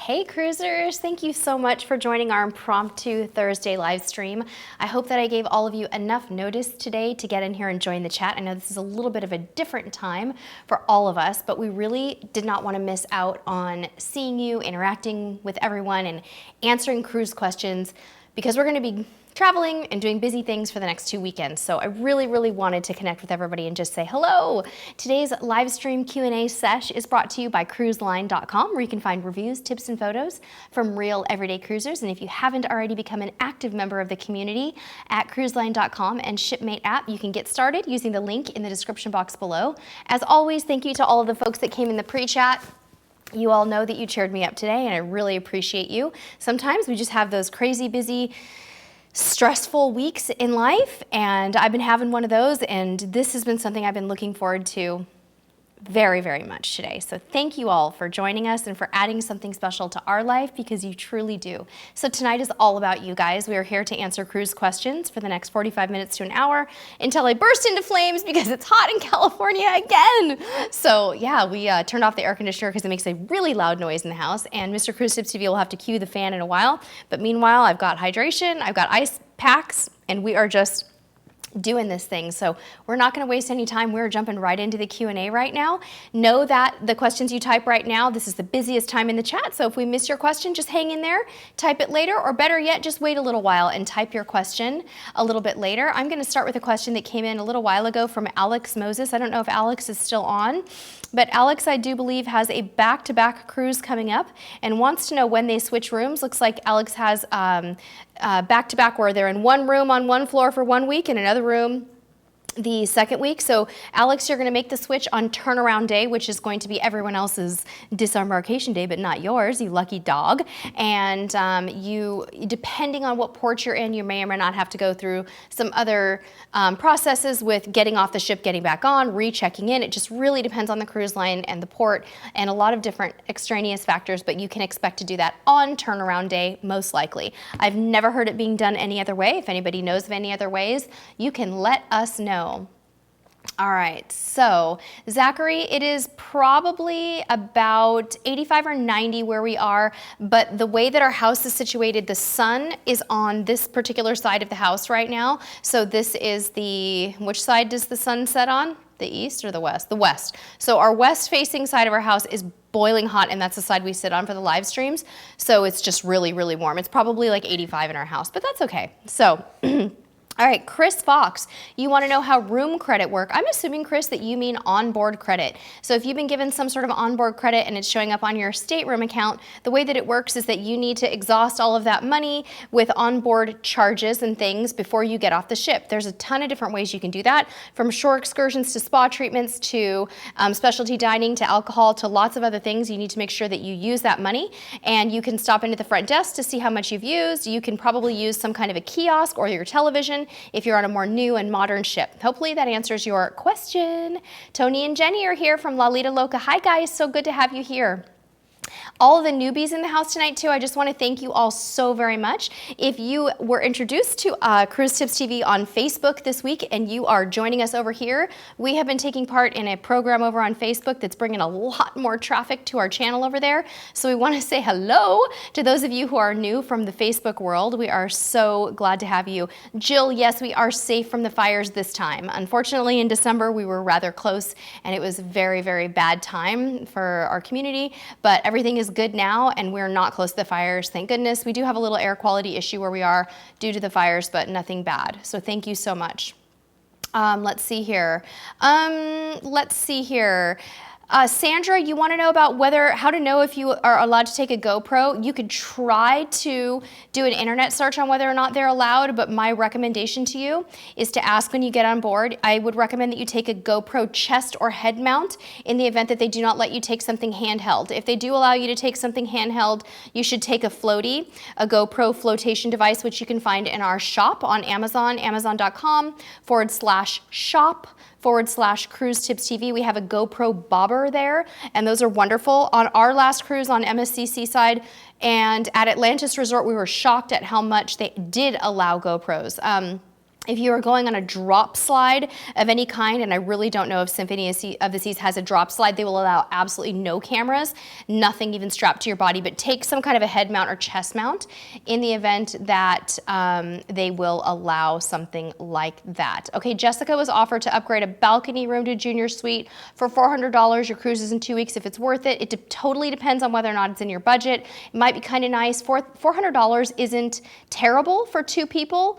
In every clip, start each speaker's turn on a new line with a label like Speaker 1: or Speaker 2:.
Speaker 1: Hey cruisers, thank you so much for joining our impromptu Thursday live stream. I hope that I gave all of you enough notice today to get in here and join the chat. I know this is a little bit of a different time for all of us, but we really did not want to miss out on seeing you, interacting with everyone, and answering cruise questions because we're going to be traveling and doing busy things for the next 2 weekends. So I really wanted to connect with everybody and just say hello. Today's live stream Q&A sesh is brought to you by cruiseline.com, where you can find reviews, tips, and photos from real everyday cruisers. And if you haven't already become an active member of the community at cruiseline.com and Shipmate app, you can get started using the link in the description box below. As always, thank you to all of the folks that came in the pre-chat. You all know that you cheered me up today, and I really appreciate you. Sometimes we just have those crazy busy, stressful weeks in life, and I've been having one of those, and this has been something I've been looking forward to very much today. So thank you all for joining us and for adding something special to our life, because you truly do. So tonight is all about you guys. We are here to answer cruise questions for the next 45 minutes to an hour until I burst into flames because it's hot in California again. So yeah, we turned off the air conditioner because it makes a really loud noise in the house, and Mr. Cruise Tips TV will have to cue the fan in a while. But meanwhile, I've got hydration, I've got ice packs, and we are just doing this thing. So we're not going to waste any time. We're jumping right into the Q&A right now. Know that the questions you type right now, this is the busiest time in the chat. So if we miss your question, just hang in there, type it later, or better yet, just wait a little while and type your question a little bit later. I'm going to start with a question that came in a little while ago from Alex Moses. I don't know if Alex is still on, but Alex, I do believe, has a back-to-back cruise coming up and wants to know when they switch rooms. Looks like Alex has back-to-back where they're in one room on one floor for 1 week and another room the second week. So Alex, you're going to make the switch on turnaround day, which is going to be everyone else's disembarkation day, but not yours, you lucky dog. And you, depending on what port you're in, you may or may not have to go through some other processes with getting off the ship, getting back on, rechecking in. It just really depends on the cruise line and the port and a lot of different extraneous factors, but you can expect to do that on turnaround day, most likely. I've never heard it being done any other way. If anybody knows of any other ways, you can let us know. All right, so Zachary, it is probably about 85 or 90 where we are, but the way that our house is situated, the sun is on this particular side of the house right now. So this is which side does the sun set on? The east or the west? The west. So our west facing side of our house is boiling hot, and that's the side we sit on for the live streams. So it's just really warm. It's probably like 85 in our house, but that's okay. So all right, Chris Fox, you want to know how room credit work. I'm assuming, Chris, that you mean onboard credit. So if you've been given some sort of onboard credit and it's showing up on your stateroom account, the way that it works is that you need to exhaust all of that money with onboard charges and things before you get off the ship. There's a ton of different ways you can do that, from shore excursions to spa treatments to specialty dining to alcohol to lots of other things. You need to make sure that you use that money, and you can stop into the front desk to see how much you've used. You can probably use some kind of a kiosk or your television if you're on a more new and modern ship. Hopefully that answers your question. Tony and Jenny are here from La Lita Loca. Hi guys, so good to have you here. All of the newbies in the house tonight too, I just want to thank you all so very much. If you were introduced to Cruise Tips TV on Facebook this week and you are joining us over here, we have been taking part in a program over on Facebook that's bringing a lot more traffic to our channel over there. So we want to say hello to those of you who are new from the Facebook world. We are so glad to have you. Jill, yes, we are safe from the fires this time. Unfortunately, in December, we were rather close and it was a very bad time for our community, but everything is good now and we're not close to the fires, thank goodness. We do have a little air quality issue where we are due to the fires, but nothing bad. So thank you so much. Let's see here. Sandra, you want to know about how to know if you are allowed to take a GoPro. You could try to do an internet search on whether or not they're allowed, but my recommendation to you is to ask when you get on board. I would recommend that you take a GoPro chest or head mount in the event that they do not let you take something handheld. If they do allow you to take something handheld, you should take a floaty, a GoPro flotation device, which you can find in our shop on Amazon, amazon.com/shop/Cruise Tips TV. We have a GoPro bobber there, and those are wonderful. On our last cruise on Msc Seaside and at Atlantis Resort, we were shocked at how much they did allow GoPros. If you are going on a drop slide of any kind, and I really don't know if Symphony of the Seas has a drop slide, they will allow absolutely no cameras, nothing even strapped to your body, but take some kind of a head mount or chest mount in the event that they will allow something like that. Okay, Jessica was offered to upgrade a balcony room to junior suite for $400. Your cruise is in 2 weeks if it's worth it. It totally depends on whether or not it's in your budget. It might be kind of nice. $400 isn't terrible for 2 people.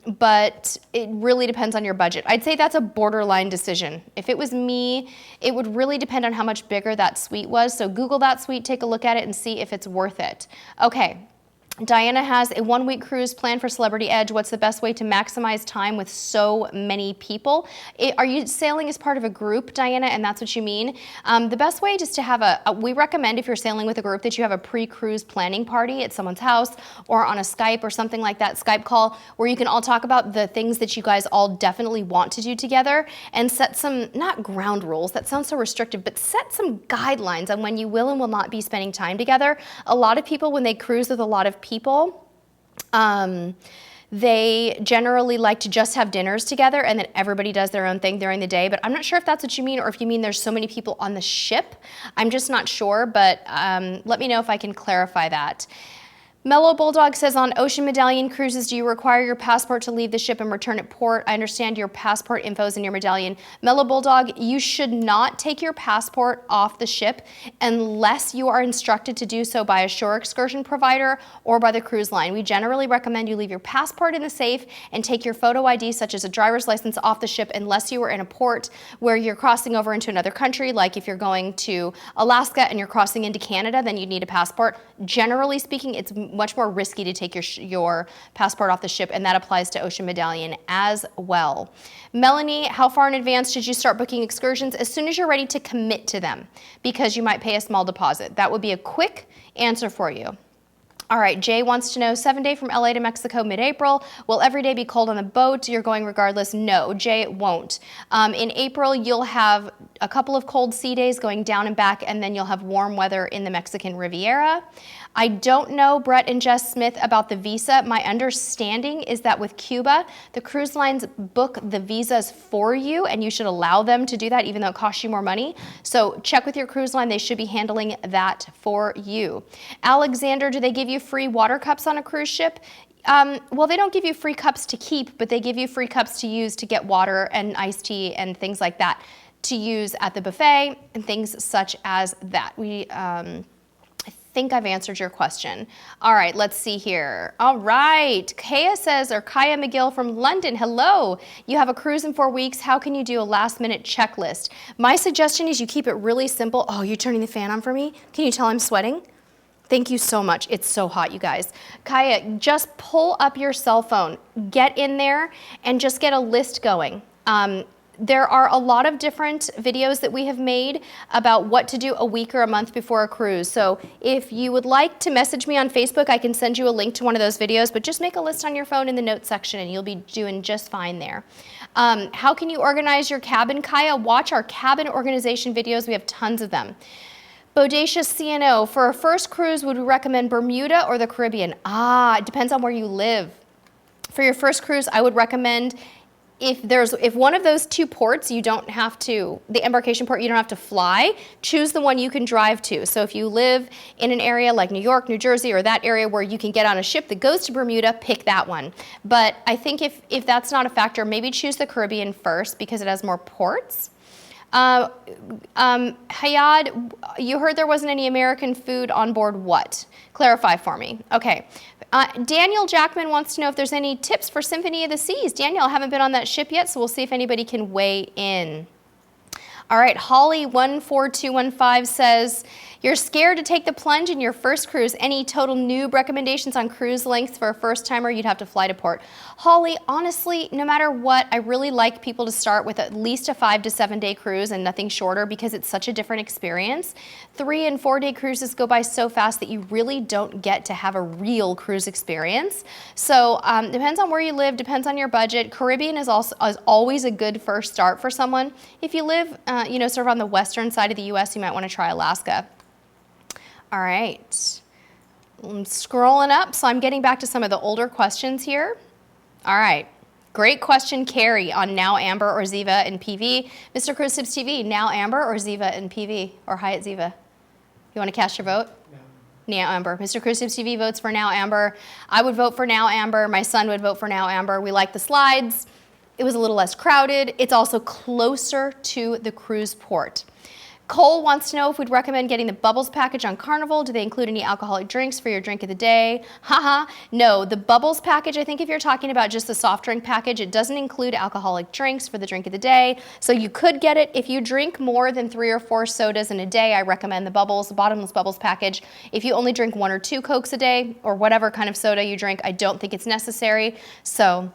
Speaker 1: But it really depends on your budget. I'd say that's a borderline decision. If it was me, it would really depend on how much bigger that suite was. So Google that suite, take a look at it and see if it's worth it. Okay. Diana has a 1-week cruise planned for Celebrity Edge. What's the best way to maximize time with so many people? Are you sailing as part of a group, Diana, and that's what you mean? The best way is to have we recommend if you're sailing with a group that you have a pre-cruise planning party at someone's house or on a Skype or something like that, Skype call, where you can all talk about the things that you guys all definitely want to do together and set some, not ground rules, that sounds so restrictive, but set some guidelines on when you will and will not be spending time together. A lot of people, when they cruise with a lot of people, they generally like to just have dinners together and then everybody does their own thing during the day. But I'm not sure if that's what you mean or if you mean there's so many people on the ship. I'm just not sure, but let me know if I can clarify that. Mellow Bulldog says, on Ocean Medallion cruises, do you require your passport to leave the ship and return at port? I understand your passport info is in your Medallion. Mellow Bulldog, you should not take your passport off the ship unless you are instructed to do so by a shore excursion provider or by the cruise line. We generally recommend you leave your passport in the safe and take your photo ID, such as a driver's license, off the ship unless you are in a port where you're crossing over into another country. Like if you're going to Alaska and you're crossing into Canada, then you'd need a passport. Generally speaking, it's much more risky to take your passport off the ship, and that applies to Ocean Medallion as well. Melanie, how far in advance should you start booking excursions? As soon as you're ready to commit to them, because you might pay a small deposit. That would be a quick answer for you. All right, Jay wants to know, 7-day from LA to Mexico mid-April. Will every day be cold on the boat? You're going regardless? No, Jay, it won't. In April, you'll have a couple of cold sea days going down and back, and then you'll have warm weather in the Mexican Riviera. I don't know, Brett and Jess Smith, about the visa. My understanding is that with Cuba, the cruise lines book the visas for you, and you should allow them to do that even though it costs you more money. So check with your cruise line. They should be handling that for you. Alexander, do they give you free water cups on a cruise ship? Well, they don't give you free cups to keep, but they give you free cups to use to get water and iced tea and things like that to use at the buffet and things such as that. I think I've answered your question. All right, let's see here. All right, Kaya says, or Kaya McGill from London, hello. You have a cruise in 4 weeks. How can you do a last minute checklist? My suggestion is you keep it really simple. Oh, you're turning the fan on for me? Can you tell I'm sweating? Thank you so much. It's so hot, you guys. Kaya, just pull up your cell phone, get in there, and just get a list going. There are a lot of different videos that we have made about what to do a week or a month before a cruise. So if you would like to message me on Facebook, I can send you a link to one of those videos, but just make a list on your phone in the notes section and you'll be doing just fine there. How can you organize your cabin, Kaya? Watch our cabin organization videos. We have tons of them. Bodacious CNO, for a first cruise, would we recommend Bermuda or the Caribbean? It depends on where you live. For your first cruise, I would recommend if one of those 2 ports you don't have to, the embarkation port you don't have to fly, choose the one you can drive to. So if you live in an area like New York, New Jersey, or that area where you can get on a ship that goes to Bermuda, pick that one. But I think if that's not a factor, maybe choose the Caribbean first because it has more ports. Hayad, you heard there wasn't any American food on board. What? Clarify for me. Okay. Daniel Jackman wants to know if there's any tips for Symphony of the Seas. Daniel, I haven't been on that ship yet, so we'll see if anybody can weigh in. All right, Holly14215 says, you're scared to take the plunge in your first cruise. Any total noob recommendations on cruise lengths for a first timer? You'd have to fly to port. Holly, honestly, no matter what, I really like people to start with at least a 5 to 7 day cruise and nothing shorter because it's such a different experience. 3 and 4 day cruises go by so fast that you really don't get to have a real cruise experience. So depends on where you live, depends on your budget. Caribbean is always a good first start for someone. If you live, sort of on the western side of the U.S., you might want to try Alaska. All right, I'm scrolling up, so I'm getting back to some of the older questions here. All right, Great question, Carrie, on Now Amber or Ziva and PV. Mr. Cruise Tips TV, Now Amber or Ziva and PV, or Hyatt Ziva? You want to cast your vote? Now Amber. Mr. Cruise Tips TV votes for Now Amber. I would vote for Now Amber. My son would vote for Now Amber. We like the slides. It was a little less crowded. It's also closer to the cruise port. Cole wants to know if we'd recommend getting the Bubbles package on Carnival. Do they include any alcoholic drinks for your drink of the day? Haha, no. The Bubbles package, I think if you're talking about just the soft drink package, it doesn't include alcoholic drinks for the drink of the day. So you could get it. If you drink more than 3 or 4 sodas in a day, I recommend the Bubbles, the Bottomless Bubbles package. If you only drink 1 or 2 Cokes a day, or whatever kind of soda you drink, I don't think it's necessary. So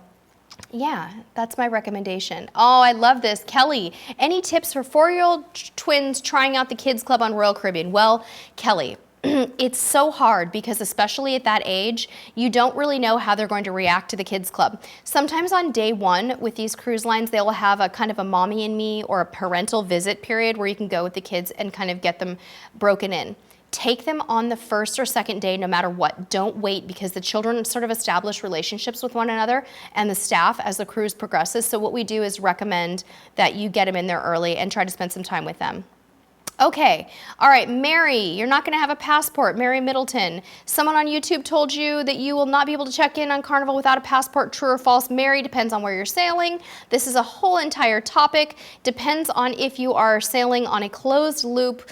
Speaker 1: yeah, that's my recommendation. Oh, I love this. Kelly, any tips for 4-year-old twins trying out the kids club on Royal Caribbean? Well, Kelly, it's so hard because especially at that age, you don't really know how they're going to react to the kids club. Sometimes on day 1 with these cruise lines, they will have a kind of a mommy and me or a parental visit period where you can go with the kids and kind of get them broken in. Take them on the first or second day no matter what. Don't wait because the children sort of establish relationships with one another and the staff as the cruise progresses. So what we do is recommend that you get them in there early and try to spend some time with them. Okay, all right, Mary, you're not gonna have a passport. Mary Middleton, someone on YouTube told you that you will not be able to check in on Carnival without a passport, true or false? Mary, depends on where you're sailing. This is a whole entire topic. Depends on if you are sailing on a closed loop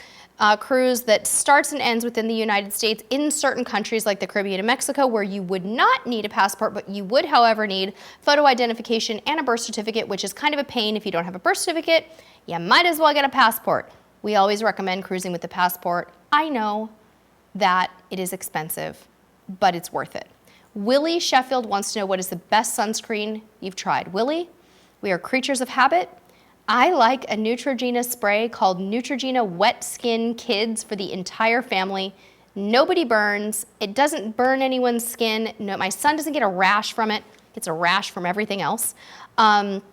Speaker 1: cruise that starts and ends within the United States in certain countries like the Caribbean and Mexico where you would not need a passport, but you would, however, need photo identification and a birth certificate, which is kind of a pain if you don't have a birth certificate. You might as well get a passport. We always recommend cruising with the passport. I know that it is expensive, but it's worth it. Willie Sheffield wants to know what is the best sunscreen you've tried. Willie, we are creatures of habit. I like a Neutrogena spray called Neutrogena Wet Skin Kids for the entire family. Nobody burns. It doesn't burn anyone's skin. No, my son doesn't get a rash from it. Gets a rash from everything else. And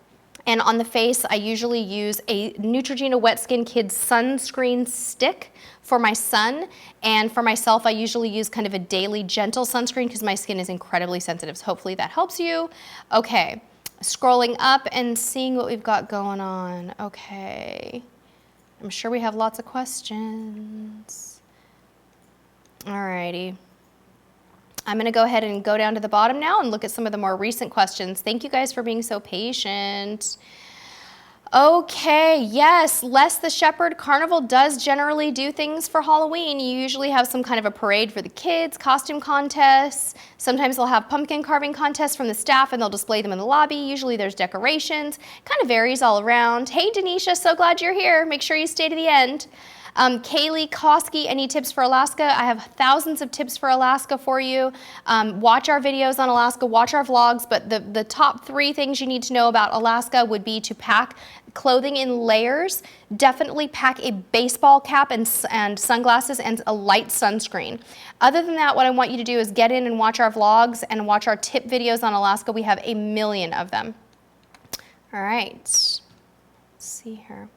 Speaker 1: on the face, I usually use a Neutrogena Wet Skin Kids sunscreen stick for my son. And for myself, I usually use kind of a daily gentle sunscreen because my skin is incredibly sensitive. So hopefully that helps you. Okay. Scrolling up and seeing what we've got going on. Okay. I'm sure we have lots of questions. Alrighty. I'm going to go ahead and go down to the bottom now and look at some of the more recent questions. Thank you guys for being so patient. Okay, yes, Les the Shepherd, Carnival does generally do things for Halloween. You usually have some kind of a parade for the kids, costume contests. Sometimes they'll have pumpkin carving contests from the staff and they'll display them in the lobby. Usually there's decorations. Kind of varies all around. Hey, Denisha, so glad you're here. Make sure you stay to the end. Kaylee Kosky, any tips for Alaska? I have thousands of tips for Alaska for you. Watch our videos on Alaska, watch our vlogs, but the top 3 things you need to know about Alaska would be to pack clothing in layers. Definitely pack a baseball cap and sunglasses and a light sunscreen. Other than that, what I want you to do is get in and watch our vlogs and watch our tip videos on Alaska. We have a million of them. All right, let's see here.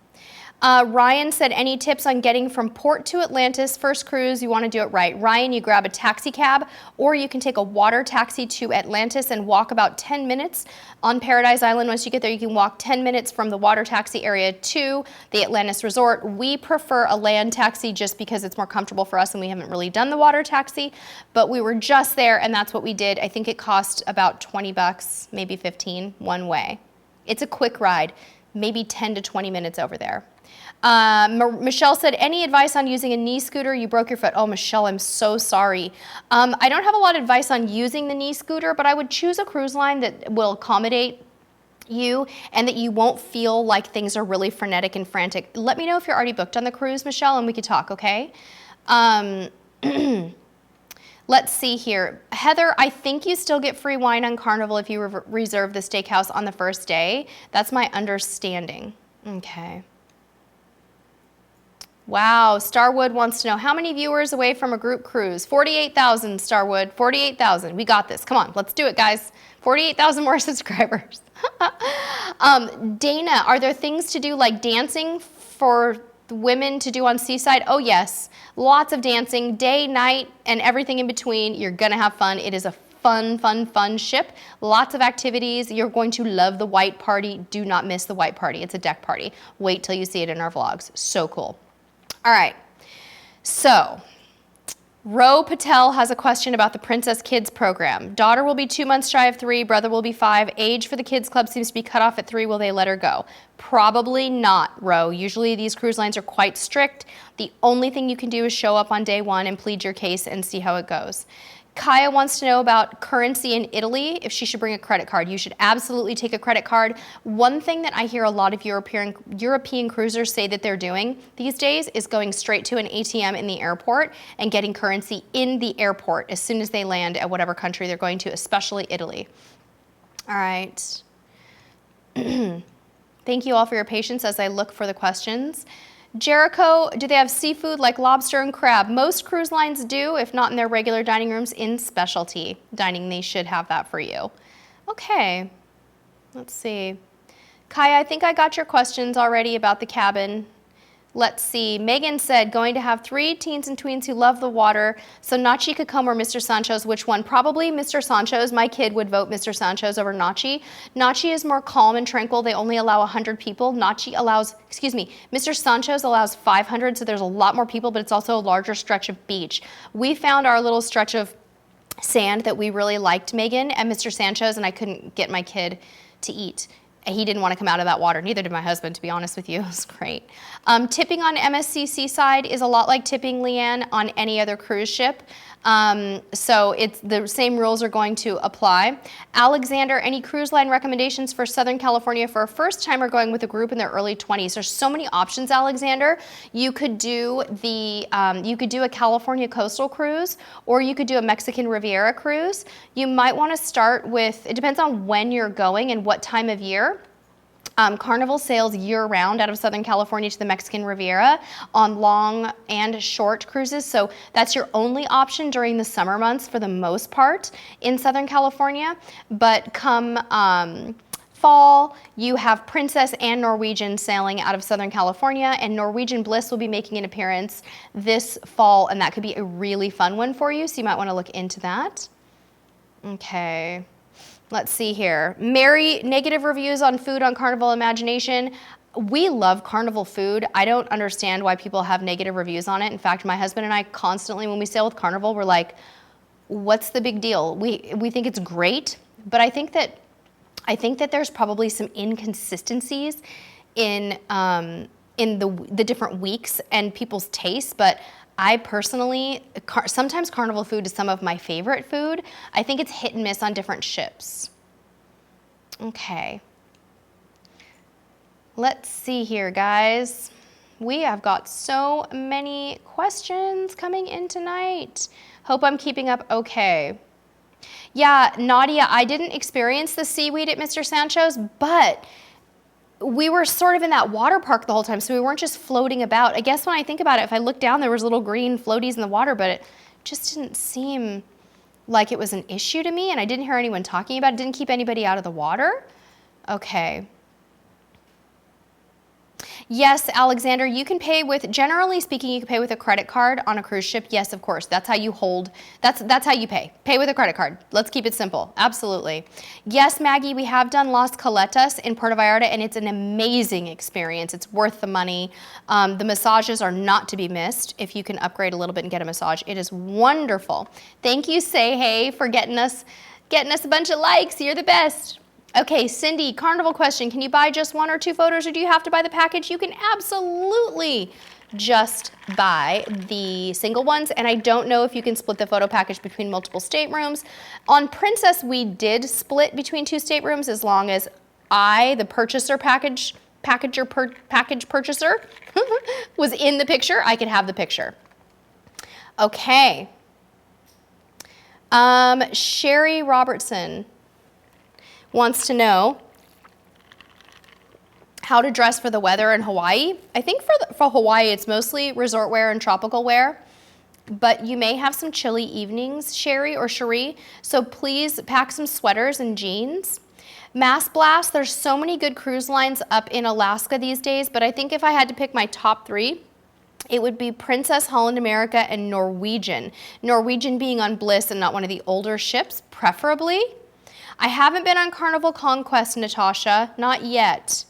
Speaker 1: Ryan said, any tips on getting from port to Atlantis? First cruise, you want to do it right. Ryan, you grab a taxi cab, or you can take a water taxi to Atlantis and walk about 10 minutes on Paradise Island. Once you get there, you can walk 10 minutes from the water taxi area to the Atlantis Resort. We prefer a land taxi just because it's more comfortable for us and we haven't really done the water taxi, but we were just there and that's what we did. I think it cost about 20 bucks, maybe 15 one way. It's a quick ride, maybe 10 to 20 minutes over there. Michelle said, any advice on using a knee scooter? You broke your foot. Oh, Michelle, I'm so sorry. I don't have a lot of advice on using the knee scooter, but I would choose a cruise line that will accommodate you and that you won't feel like things are really frenetic and frantic. Let me know if you're already booked on the cruise, Michelle, and we could talk, okay? Let's see here. Heather, I think you still get free wine on Carnival if you reserve the steakhouse on the first day. That's my understanding. Okay. Wow, Starwood wants to know, how many viewers away from a group cruise? 48,000, Starwood, 48,000. We got this. Come on, let's do it, guys. 48,000 more subscribers. Dana, are there things to do like dancing for women to do on Seaside? Oh, yes. Lots of dancing, day, night, and everything in between. You're going to have fun. It is a fun, fun, fun ship. Lots of activities. You're going to love the white party. Do not miss the white party. It's a deck party. Wait till you see it in our vlogs. So cool. All right. So Ro Patel has a question about the Princess Kids program. Daughter will be 2 months shy of 3. Brother will be 5. Age for the kids club seems to be cut off at 3. Will they let her go? Probably not, Ro. Usually these cruise lines are quite strict. The only thing you can do is show up on day 1 and plead your case and see how it goes. Kaya wants to know about currency in Italy, if she should bring a credit card. You should absolutely take a credit card. One thing that I hear a lot of European cruisers say that they're doing these days is going straight to an ATM in the airport and getting currency in the airport as soon as they land at whatever country they're going to, especially Italy. All right. Thank you all for your patience as I look for the questions. Jericho, do they have seafood like lobster and crab? Most cruise lines do, if not in their regular dining rooms. In specialty dining, they should have that for you. Okay, let's see. Kaya, I think I got your questions already about the cabin. Let's see. Megan said, going to have 3 teens and tweens who love the water. So Nachi could come or Mr. Sancho's. Which one? Probably Mr. Sancho's. My kid would vote Mr. Sancho's over Nachi. Nachi is more calm and tranquil. They only allow 100 people. Nachi allows, Mr. Sancho's allows 500, so there's a lot more people, but it's also a larger stretch of beach. We found our little stretch of sand that we really liked, Megan, at Mr. Sancho's, and I couldn't get my kid to eat. He didn't want to come out of that water. Neither did my husband, to be honest with you. It was great. Tipping on MSC Seaside is a lot like tipping, Leanne, on any other cruise ship. So it's the same rules are going to apply. Alexander, any cruise line recommendations for Southern California for a first timer going with a group in their early 20s? There's so many options, Alexander. You could do a California coastal cruise, or you could do a Mexican Riviera cruise. You might want to start with, it depends on when you're going and what time of year. Carnival sails year-round out of Southern California to the Mexican Riviera on long and short cruises. So that's your only option during the summer months for the most part in Southern California. But come fall, you have Princess and Norwegian sailing out of Southern California, and Norwegian Bliss will be making an appearance this fall, and that could be a really fun one for you. So you might want to look into that. Okay. Let's see here. Mary, negative reviews on food on Carnival Imagination. We love Carnival food. I don't understand why people have negative reviews on it. In fact, my husband and I constantly, when we sail with Carnival, we're like, what's the big deal? We think it's great, but I think that there's probably some inconsistencies in the different weeks and people's tastes, but I personally, sometimes Carnival food is some of my favorite food. I think it's hit and miss on different ships. Okay. Let's see here, guys. We have got so many questions coming in tonight. Hope I'm keeping up okay. Yeah, Nadia, I didn't experience the seaweed at Mr. Sancho's, but we were sort of in that water park the whole time, so we weren't just floating about. I guess when I think about it, if I look down, there was little green floaties in the water, but it just didn't seem like it was an issue to me, and I didn't hear anyone talking about it. Didn't keep anybody out of the water. Okay. Yes, Alexander, you can pay with, generally speaking, you can pay with a credit card on a cruise ship. Yes, of course. That's how you hold, that's how you pay. Pay with a credit card. Let's keep it simple. Absolutely. Yes, Maggie, we have done Las Caletas in Puerto Vallarta, and it's an amazing experience. It's worth the money. The massages are not to be missed. If you can upgrade a little bit and get a massage, it is wonderful. Thank you, Say Hey, for getting us a bunch of likes. You're the best. Okay, Cindy, Carnival question. Can you buy just 1 or 2 photos, or do you have to buy the package? You can absolutely just buy the single ones, and I don't know if you can split the photo package between multiple staterooms. On Princess, we did split between 2 staterooms as long as I, the purchaser package purchaser, was in the picture. I could have the picture. Okay. Sherry Robertson wants to know how to dress for the weather in Hawaii. I think for Hawaii, it's mostly resort wear and tropical wear, but you may have some chilly evenings, Sherry or Cherie, so please pack some sweaters and jeans. Mass Blast, there's so many good cruise lines up in Alaska these days, but I think if I had to pick my top 3, It would be Princess, Holland America, and Norwegian. Norwegian being on Bliss and not one of the older ships, preferably. I haven't been on Carnival Conquest, Natasha, not yet.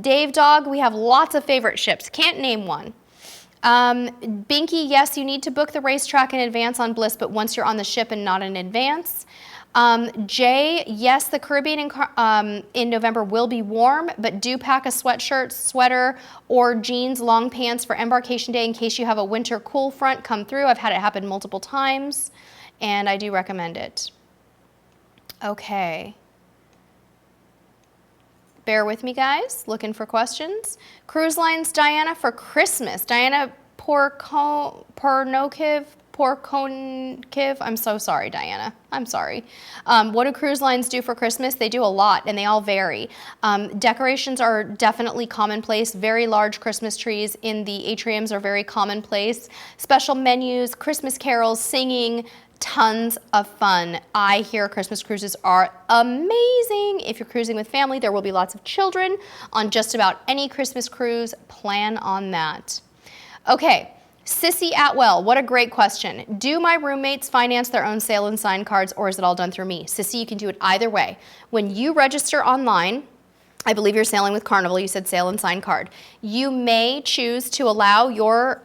Speaker 1: Dave Dog, we have lots of favorite ships, can't name one. Binky, yes, you need to book the racetrack in advance on Bliss, but once you're on the ship and not in advance. Jay, yes, the Caribbean in November will be warm, but do pack a sweatshirt, sweater, or jeans, long pants for embarkation day in case you have a winter cool front come through. I've had it happen multiple times, and I do recommend it. Okay. Bear with me, guys. Looking for questions. Cruise Lines, Diana, for Christmas. Diana Pornokiv. I'm so sorry, Diana. I'm sorry. What do cruise lines do for Christmas? They do a lot, and they all vary. Decorations are definitely commonplace. Very large Christmas trees in the atriums are very commonplace. Special menus, Christmas carols, singing, tons of fun. I hear Christmas cruises are amazing. If you're cruising with family, there will be lots of children on just about any Christmas cruise. Plan on that. Okay, Sissy Atwell, what a great question. Do my roommates finance their own sail and sign cards, or is it all done through me? Sissy, you can do it either way. When you register online, I believe you're sailing with Carnival, you said sail and sign card. You may choose to allow your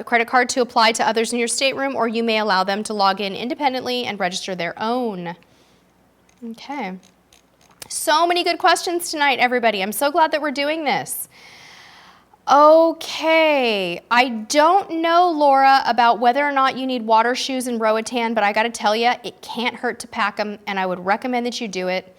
Speaker 1: credit card to apply to others in your stateroom, or you may allow them to log in independently and register their own. Okay. So many good questions tonight, everybody. I'm so glad that we're doing this. Okay, I don't know, Laura, about whether or not you need water shoes and Roatan, but I gotta tell you, it can't hurt to pack them, and I would recommend that you do it.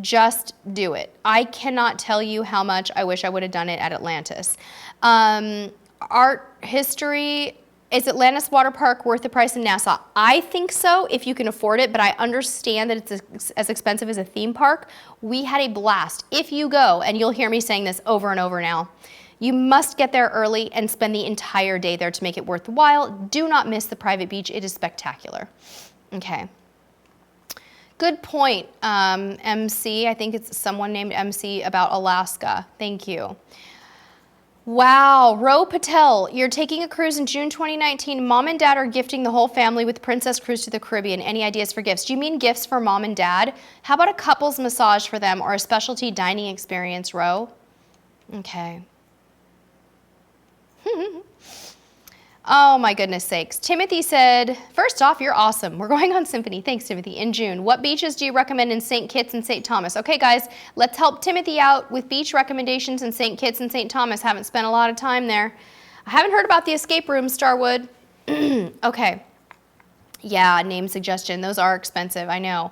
Speaker 1: Just do it. I cannot tell you how much I wish I would have done it at Atlantis. Art history, is Atlantis Water Park worth the price in Nassau? I think so, if you can afford it, but I understand that it's as expensive as a theme park. We had a blast. If you go, and you'll hear me saying this over and over now, you must get there early and spend the entire day there to make it worthwhile. Do not miss the private beach. It is spectacular. Okay. Good point, MC. I think it's someone named MC about Alaska. Thank you. Wow, Ro Patel, you're taking a cruise in June 2019. Mom and Dad are gifting the whole family with Princess Cruise to the Caribbean. Any ideas for gifts? Do you mean gifts for Mom and Dad? How about a couples massage for them or a specialty dining experience, Ro? Okay. Oh my goodness sakes. Timothy said, first off, you're awesome. We're going on Symphony. Thanks, Timothy. In June. What beaches do you recommend in St. Kitts and St. Thomas? Okay, guys, let's help Timothy out with beach recommendations in St. Kitts and St. Thomas. Haven't spent a lot of time there. I haven't heard about the escape room, Starwood. Okay. Yeah, name suggestion. Those are expensive, I know.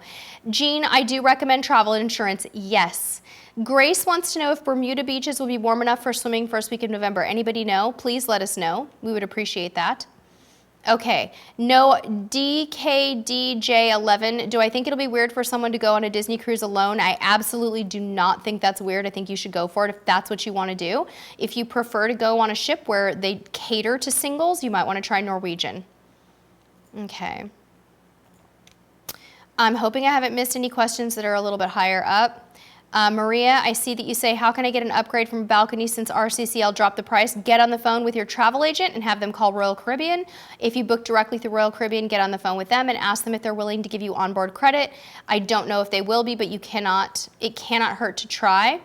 Speaker 1: Jean, I do recommend travel insurance. Yes. Grace wants to know if Bermuda beaches will be warm enough for swimming first week of November. Anybody know? Please let us know. We would appreciate that. Okay, no, DKDJ11, do I think it'll be weird for someone to go on a Disney cruise alone? I absolutely do not think that's weird. I think you should go for it if that's what you want to do. If you prefer to go on a ship where they cater to singles, you might want to try Norwegian. Okay. I'm hoping I haven't missed any questions that are a little bit higher up. Maria, I see that you say, how can I get an upgrade from a balcony since RCCL dropped the price? Get on the phone with your travel agent and have them call Royal Caribbean. If you book directly through Royal Caribbean, get on the phone with them and ask them if they're willing to give you onboard credit. I don't know if they will be, but it cannot hurt to try.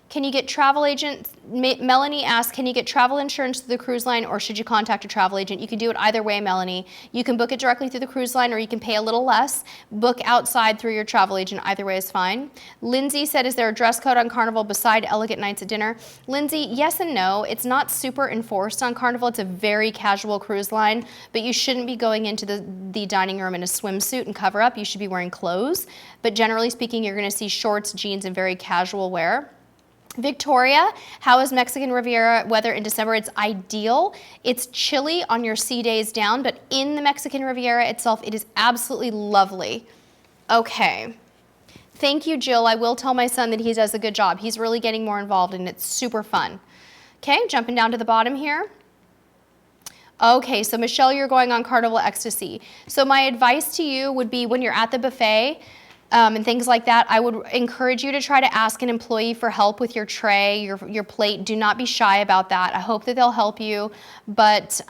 Speaker 1: Can you get travel agents? Melanie asked, can you get travel insurance through the cruise line or should you contact a travel agent? You can do it either way, Melanie. You can book it directly through the cruise line or you can pay a little less. Book outside through your travel agent. Either way is fine. Lindsay said, is there a dress code on Carnival beside elegant nights at dinner? Lindsay, yes and no. It's not super enforced on Carnival. It's a very casual cruise line, but you shouldn't be going into the dining room in a swimsuit and cover up. You should be wearing clothes. But generally speaking, you're going to see shorts, jeans, and very casual wear. Victoria, how is Mexican Riviera weather in December? It's ideal. It's chilly on your sea days down, but in the Mexican Riviera itself, it is absolutely lovely. Okay. Thank you, Jill. I will tell my son that he does a good job. He's really getting more involved and it's super fun. Okay, jumping down to the bottom here. Okay, so Michelle, you're going on Carnival Ecstasy. So my advice to you would be when you're at the buffet, and things like that, I would encourage you to try to ask an employee for help with your tray, your plate. Do not be shy about that. I hope that they'll help you, but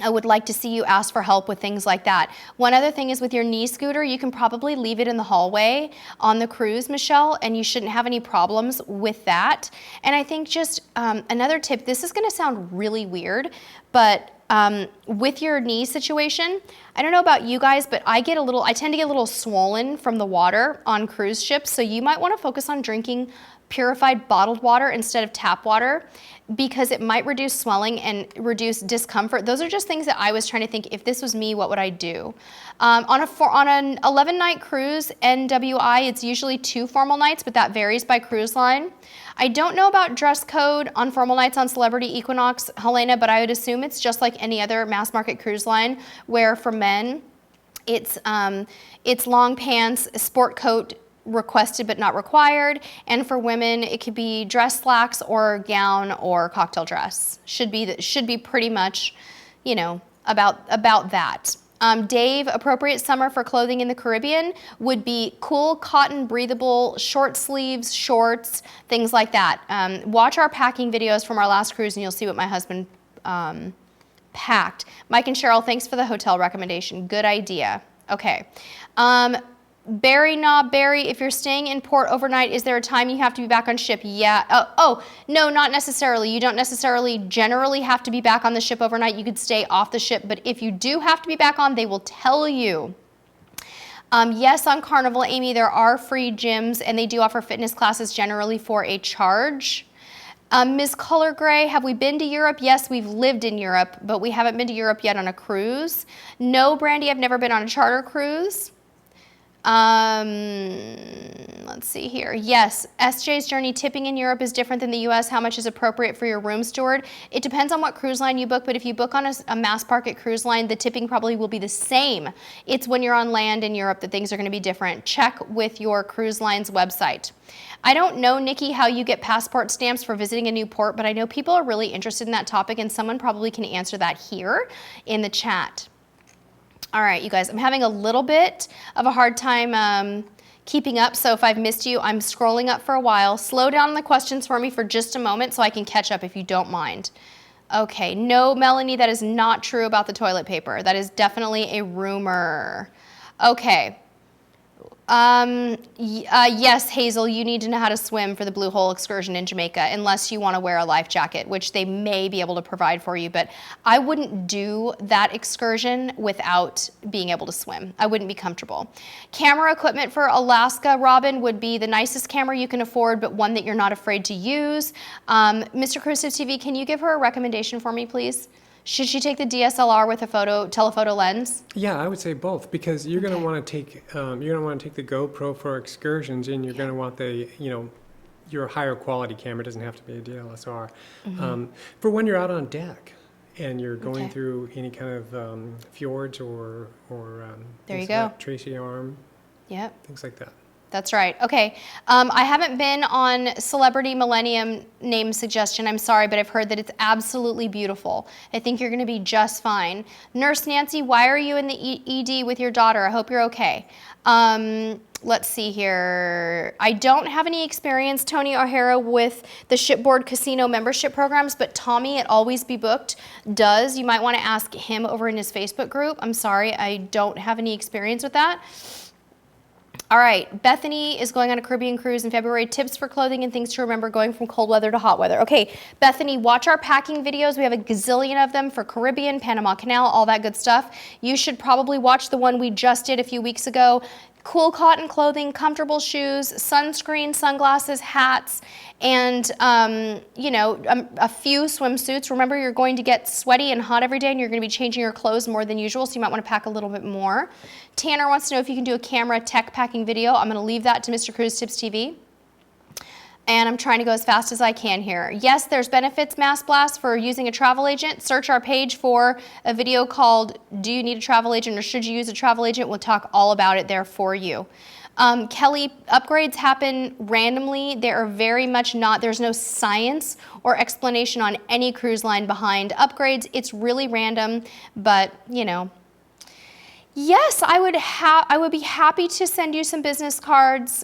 Speaker 1: I would like to see you ask for help with things like that. One other thing is with your knee scooter, you can probably leave it in the hallway on the cruise, Michelle, and you shouldn't have any problems with that. And I think just another tip, this is gonna sound really weird, but with your knee situation, I don't know about you guys, but I tend to get a little swollen from the water on cruise ships, so you might wanna focus on drinking purified bottled water instead of tap water, because it might reduce swelling and reduce discomfort. Those are just things that I was trying to think, if this was me, what would I do? On an 11-night cruise, NWI, it's usually 2 formal nights, but that varies by cruise line. I don't know about dress code on formal nights on Celebrity Equinox, Helena, but I would assume it's just like any other mass market cruise line, where for men, it's long pants, a sport coat, requested but not required, and for women it could be dress slacks or gown or cocktail dress. Should be pretty much, you know, about that. Dave, appropriate summer for clothing in the Caribbean would be cool, cotton, breathable, short sleeves, shorts, things like that. Watch our packing videos from our last cruise and you'll see what my husband packed. Mike and Cheryl, thanks for the hotel recommendation. Good idea. Okay. Barry, if you're staying in port overnight, is there a time you have to be back on ship? Yeah. No, not necessarily. You don't necessarily generally have to be back on the ship overnight. You could stay off the ship, but if you do have to be back on, they will tell you. Yes, on Carnival, Amy, there are free gyms, and they do offer fitness classes generally for a charge. Ms. Color Gray, have we been to Europe? Yes, we've lived in Europe, but we haven't been to Europe yet on a cruise. No, Brandy, I've never been on a charter cruise. Let's see here. Yes, SJ's journey tipping in Europe is different than the US. How much is appropriate for your room steward? It depends on what cruise line you book, but if you book on a mass market cruise line, the tipping probably will be the same. It's when you're on land in Europe that things are going to be different. Check with your cruise line's website. I don't know, Nikki, how you get passport stamps for visiting a new port, but I know people are really interested in that topic, and someone probably can answer that here in the chat. All right, you guys, I'm having a little bit of a hard time keeping up, so if I've missed you, I'm scrolling up for a while. Slow down the questions for me for just a moment so I can catch up if you don't mind. Okay, no, Melanie, that is not true about the toilet paper. That is definitely a rumor. Okay. Yes, Hazel, you need to know how to swim for the Blue Hole excursion in Jamaica, unless you want to wear a life jacket, which they may be able to provide for you, but I wouldn't do that excursion without being able to swim. I wouldn't be comfortable. Camera equipment for Alaska, Robin, would be the nicest camera you can afford, but one that you're not afraid to use. Mr. Crucive TV, can you give her a recommendation for me, please? Should she take the DSLR with a telephoto lens?
Speaker 2: Yeah, I would say both, because you're going to want to take the GoPro for Excursions, and you're going to want the your higher quality camera. It doesn't have to be a DSLR. For when you're out on deck and you're going through any kind of fjords or
Speaker 1: there you go,
Speaker 2: Tracy Arm, things like that.
Speaker 1: That's right. Okay. I haven't been on Celebrity Millennium name suggestion. I'm sorry, but I've heard that it's absolutely beautiful. I think you're going to be just fine. Nurse Nancy, why are you in the ED with your daughter? I hope you're okay. Let's see here. I don't have any experience, Tony O'Hara, with the shipboard casino membership programs, but Tommy at Always Be Booked does. You might want to ask him over in his Facebook group. I'm sorry, I don't have any experience with that. All right, Bethany is going on a Caribbean cruise in February. Tips for clothing and things to remember going from cold weather to hot weather. Okay, Bethany, watch our packing videos. We have a gazillion of them for Caribbean, Panama Canal, all that good stuff. You should probably watch the one we just did a few weeks ago. Cool cotton clothing, comfortable shoes, sunscreen, sunglasses, hats, and a few swimsuits. Remember, you're going to get sweaty and hot every day, and you're going to be changing your clothes more than usual, so you might want to pack a little bit more. Tanner wants to know if you can do a camera tech packing video. I'm going to leave that to Mr. Cruise Tips TV. And I'm trying to go as fast as I can here. Yes, there's benefits, Mass Blast, for using a travel agent. Search our page for a video called Do You Need a Travel Agent or Should You Use a Travel Agent? We'll talk all about it there for you. Kelly, upgrades happen randomly. They are very much not, there's no science or explanation on any cruise line behind upgrades. It's really random, but Yes, I would be happy to send you some business cards,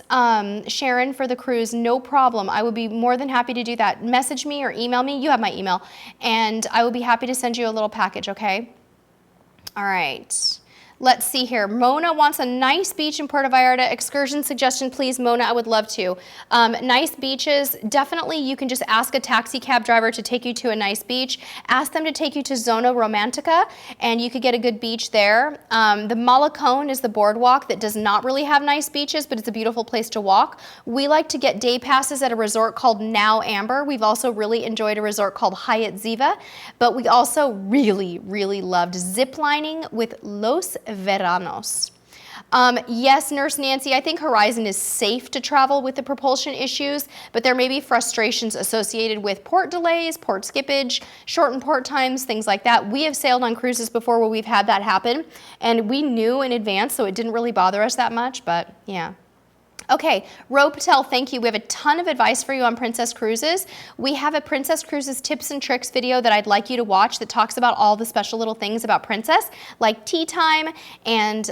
Speaker 1: Sharon, for the cruise. No problem. I would be more than happy to do that. Message me or email me. You have my email. And I will be happy to send you a little package, okay? All right. Let's see here. Mona wants a nice beach in Puerto Vallarta. Excursion suggestion, please, Mona. I would love to. Nice beaches. Definitely, you can just ask a taxi cab driver to take you to a nice beach. Ask them to take you to Zona Romantica, and you could get a good beach there. The Malecón is the boardwalk that does not really have nice beaches, but it's a beautiful place to walk. We like to get day passes at a resort called Now Amber. We've also really enjoyed a resort called Hyatt Ziva, but we also really, really loved ziplining with Los Veranos. Yes, Nurse Nancy, I think Horizon is safe to travel with the propulsion issues, but there may be frustrations associated with port delays, port skippage, shortened port times, things like that. We have sailed on cruises before where we've had that happen, and we knew in advance, so it didn't really bother us that much, but yeah. Okay, Ro Patel, thank you. We have a ton of advice for you on Princess Cruises. We have a Princess Cruises tips and tricks video that I'd like you to watch that talks about all the special little things about Princess, like tea time and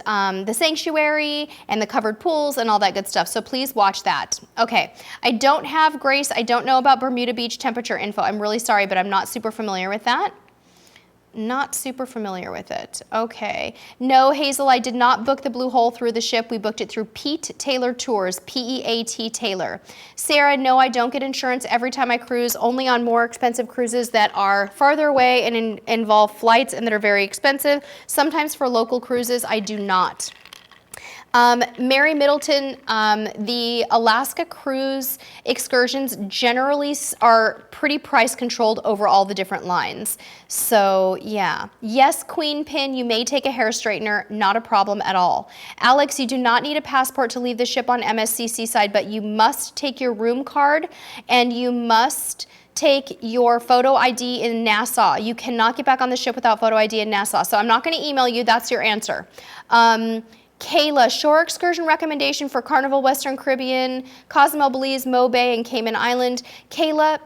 Speaker 1: the sanctuary and the covered pools and all that good stuff. So please watch that. Okay, I don't have Grace. I don't know about Bermuda Beach temperature info. I'm really sorry, but I'm not super familiar with that. Not super familiar with it. Okay. No, Hazel, I did not book the Blue Hole through the ship. We booked it through Pete Taylor Tours, P-E-A-T Taylor. Sarah, no, I don't get insurance every time I cruise, only on more expensive cruises that are farther away and involve flights and that are very expensive. Sometimes for local cruises, I do not. Mary Middleton, the Alaska cruise excursions generally are pretty price controlled over all the different lines. So yeah. Yes, Queen Pin, you may take a hair straightener, not a problem at all. Alex, you do not need a passport to leave the ship on MSC Seaside, but you must take your room card and you must take your photo ID in Nassau. You cannot get back on the ship without photo ID in Nassau. So I'm not going to email you, that's your answer. Kayla, shore excursion recommendation for Carnival, Western Caribbean, Cozumel, Belize, Mo Bay, and Cayman Island. Kayla,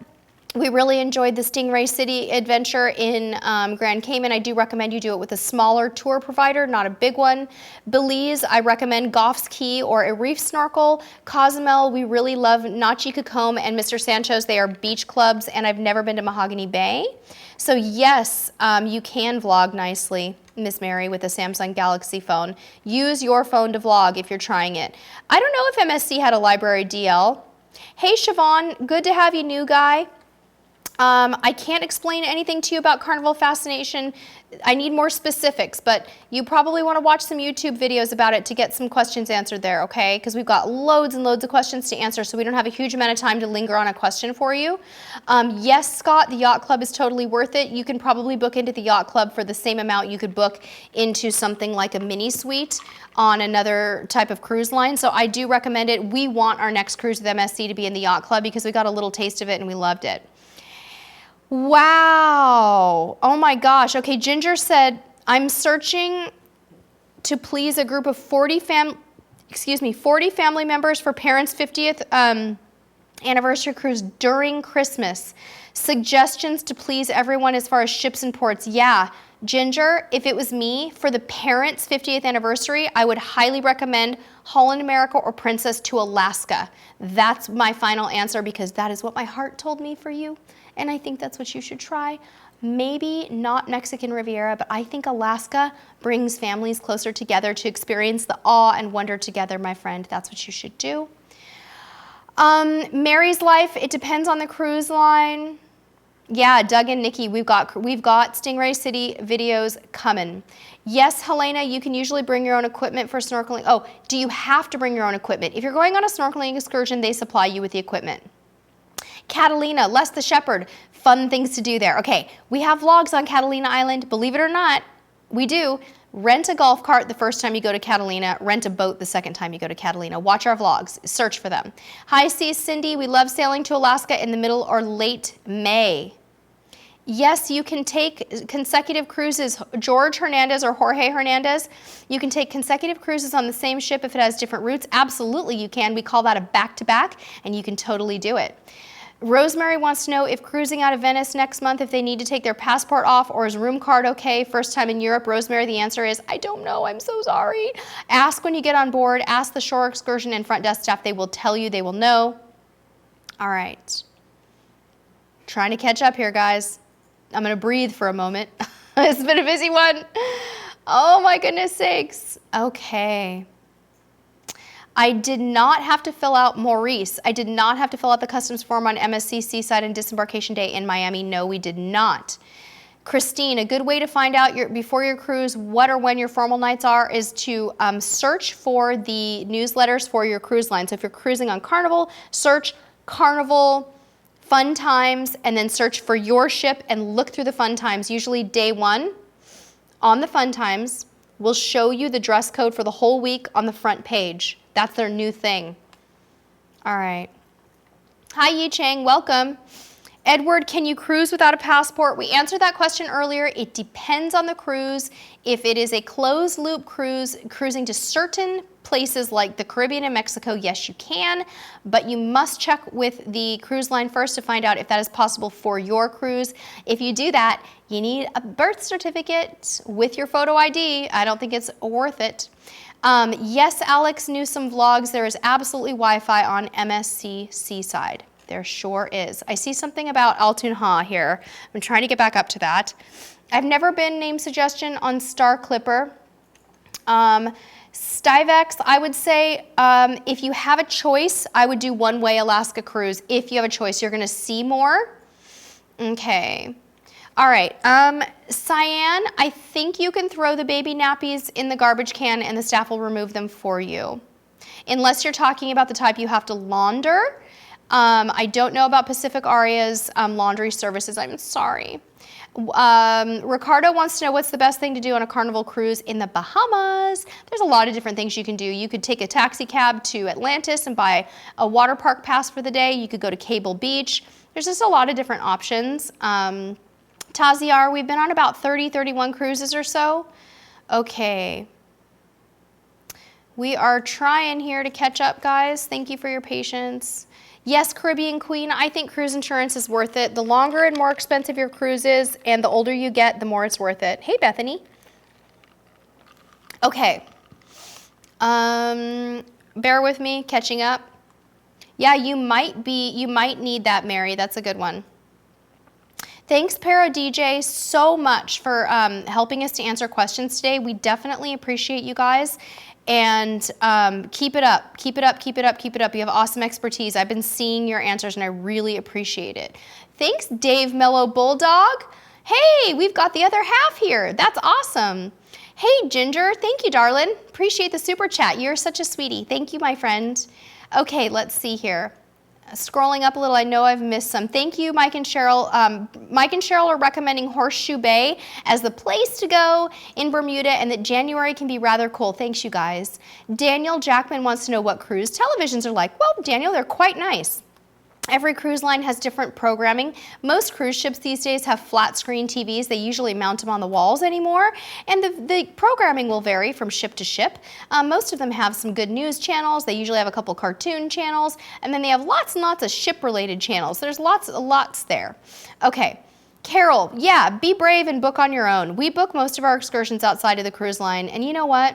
Speaker 1: we really enjoyed the Stingray City adventure in Grand Cayman. I do recommend you do it with a smaller tour provider, not a big one. Belize, I recommend Goff's Key or a reef snorkel. Cozumel, we really love Nachi Cacombe and Mr. Sancho's. They are beach clubs, and I've never been to Mahogany Bay. So yes, you can vlog nicely, Miss Mary, with a Samsung Galaxy phone. Use your phone to vlog if you're trying it. I don't know if MSC had a library DL. Hey Siobhan, good to have you, new guy. I can't explain anything to you about Carnival Fascination. I need more specifics, but you probably want to watch some YouTube videos about it to get some questions answered there, okay? Because we've got loads and loads of questions to answer, so we don't have a huge amount of time to linger on a question for you. Yes, Scott, the Yacht Club is totally worth it. You can probably book into the Yacht Club for the same amount you could book into something like a mini suite on another type of cruise line. So I do recommend it. We want our next cruise with MSC to be in the Yacht Club because we got a little taste of it and we loved it. Wow. Oh my gosh. Okay, Ginger said, I'm searching to please a group of 40 family members for parents' 50th anniversary cruise during Christmas. Suggestions to please everyone as far as ships and ports. Yeah, Ginger, if it was me, for the parents' 50th anniversary, I would highly recommend Holland America or Princess to Alaska. That's my final answer because that is what my heart told me for you. And I think that's what you should try. Maybe not Mexican Riviera, but I think Alaska brings families closer together to experience the awe and wonder together, my friend. That's what you should do. Mary's Life, it depends on the cruise line. Yeah, Doug and Nikki, we've got Stingray City videos coming. Yes, Helena, you can usually bring your own equipment for snorkeling. Oh, do you have to bring your own equipment? If you're going on a snorkeling excursion, they supply you with the equipment. Catalina, Les the Shepherd, fun things to do there. Okay, we have vlogs on Catalina Island. Believe it or not, we do. Rent a golf cart the first time you go to Catalina. Rent a boat the second time you go to Catalina. Watch our vlogs. Search for them. Hi, Cindy. We love sailing to Alaska in the middle or late May. Yes, you can take consecutive cruises. George Hernandez or Jorge Hernandez, you can take consecutive cruises on the same ship if it has different routes. Absolutely, you can. We call that a back-to-back, and you can totally do it. Rosemary wants to know if cruising out of Venice next month, if they need to take their passport off, or is room card okay? First time in Europe. Rosemary, the answer is, I don't know, I'm so sorry. Ask when you get on board, ask the shore excursion and front desk staff, they will tell you, they will know. All right. Trying to catch up here, guys. I'm gonna breathe for a moment. It's been a busy one. Oh my goodness sakes. Okay. I did not have to fill out, Maurice, I did not have to fill out the customs form on Msc Seaside and disembarkation day in Miami. No, we did not. Christine, a good way to find out before your cruise what or when your formal nights are is to search for the newsletters for your cruise line. So if you're cruising on Carnival, search Carnival fun times and then search for your ship and look through the fun times. Usually day one on the fun times will show you the dress code for the whole week on the front page. That's their new thing. All right. Hi, Yi Chang, welcome. Edward, can you cruise without a passport? We answered that question earlier. It depends on the cruise. If it is a closed loop cruise, cruising to certain places like the Caribbean and Mexico, yes, you can, but you must check with the cruise line first to find out if that is possible for your cruise. If you do that, you need a birth certificate with your photo ID. I don't think it's worth it. Yes, Alex Newsom vlogs. There is absolutely Wi-Fi on Msc Seaside. There sure is. I see something about Altunha here. I'm trying to get back up to that. I've never been name suggestion on Star Clipper. Styvex, I would say if you have a choice, I would do one-way Alaska cruise. If you have a choice, you're gonna see more. Okay. All right, Cyan, I think you can throw the baby nappies in the garbage can and the staff will remove them for you. Unless you're talking about the type you have to launder. I don't know about Pacific Aria's laundry services, I'm sorry. Ricardo wants to know what's the best thing to do on a Carnival cruise in the Bahamas. There's a lot of different things you can do. You could take a taxi cab to Atlantis and buy a water park pass for the day. You could go to Cable Beach. There's just a lot of different options. Taziar, we've been on about 30, 31 cruises or so. Okay. We are trying here to catch up, guys. Thank you for your patience. Yes, Caribbean Queen, I think cruise insurance is worth it. The longer and more expensive your cruise is and the older you get, the more it's worth it. Hey, Bethany. Okay. Bear with me, catching up. Yeah, you might need that, Mary. That's a good one. Thanks, Para DJ, so much for helping us to answer questions today. We definitely appreciate you guys. And keep it up, keep it up, keep it up, keep it up. You have awesome expertise. I've been seeing your answers and I really appreciate it. Thanks, Dave Mellow Bulldog. Hey, we've got the other half here. That's awesome. Hey, Ginger, thank you, darling. Appreciate the super chat. You're such a sweetie. Thank you, my friend. Okay, let's see here. Scrolling up a little, I know I've missed some. Thank you, Mike and Cheryl. Mike and Cheryl are recommending Horseshoe Bay as the place to go in Bermuda and that January can be rather cool. Thanks, you guys. Daniel Jackman wants to know what cruise televisions are like. Well, Daniel, they're quite nice. Every cruise line has different programming. Most cruise ships these days have flat screen TVs. They usually mount them on the walls anymore. And the programming will vary from ship to ship. Most of them have some good news channels. They usually have a couple cartoon channels. And then they have lots and lots of ship-related channels. There's lots there. Okay. Carol, yeah, be brave and book on your own. We book most of our excursions outside of the cruise line. And you know what?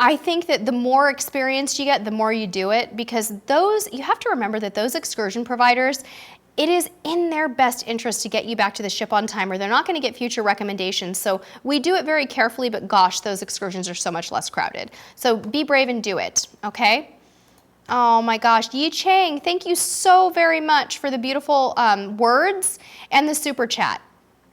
Speaker 1: I think that the more experienced you get, the more you do it, because you have to remember that those excursion providers, it is in their best interest to get you back to the ship on time or they're not going to get future recommendations. So we do it very carefully, but gosh, those excursions are so much less crowded. So be brave and do it, okay? Oh my gosh, Yi Chang, thank you so very much for the beautiful words and the super chat.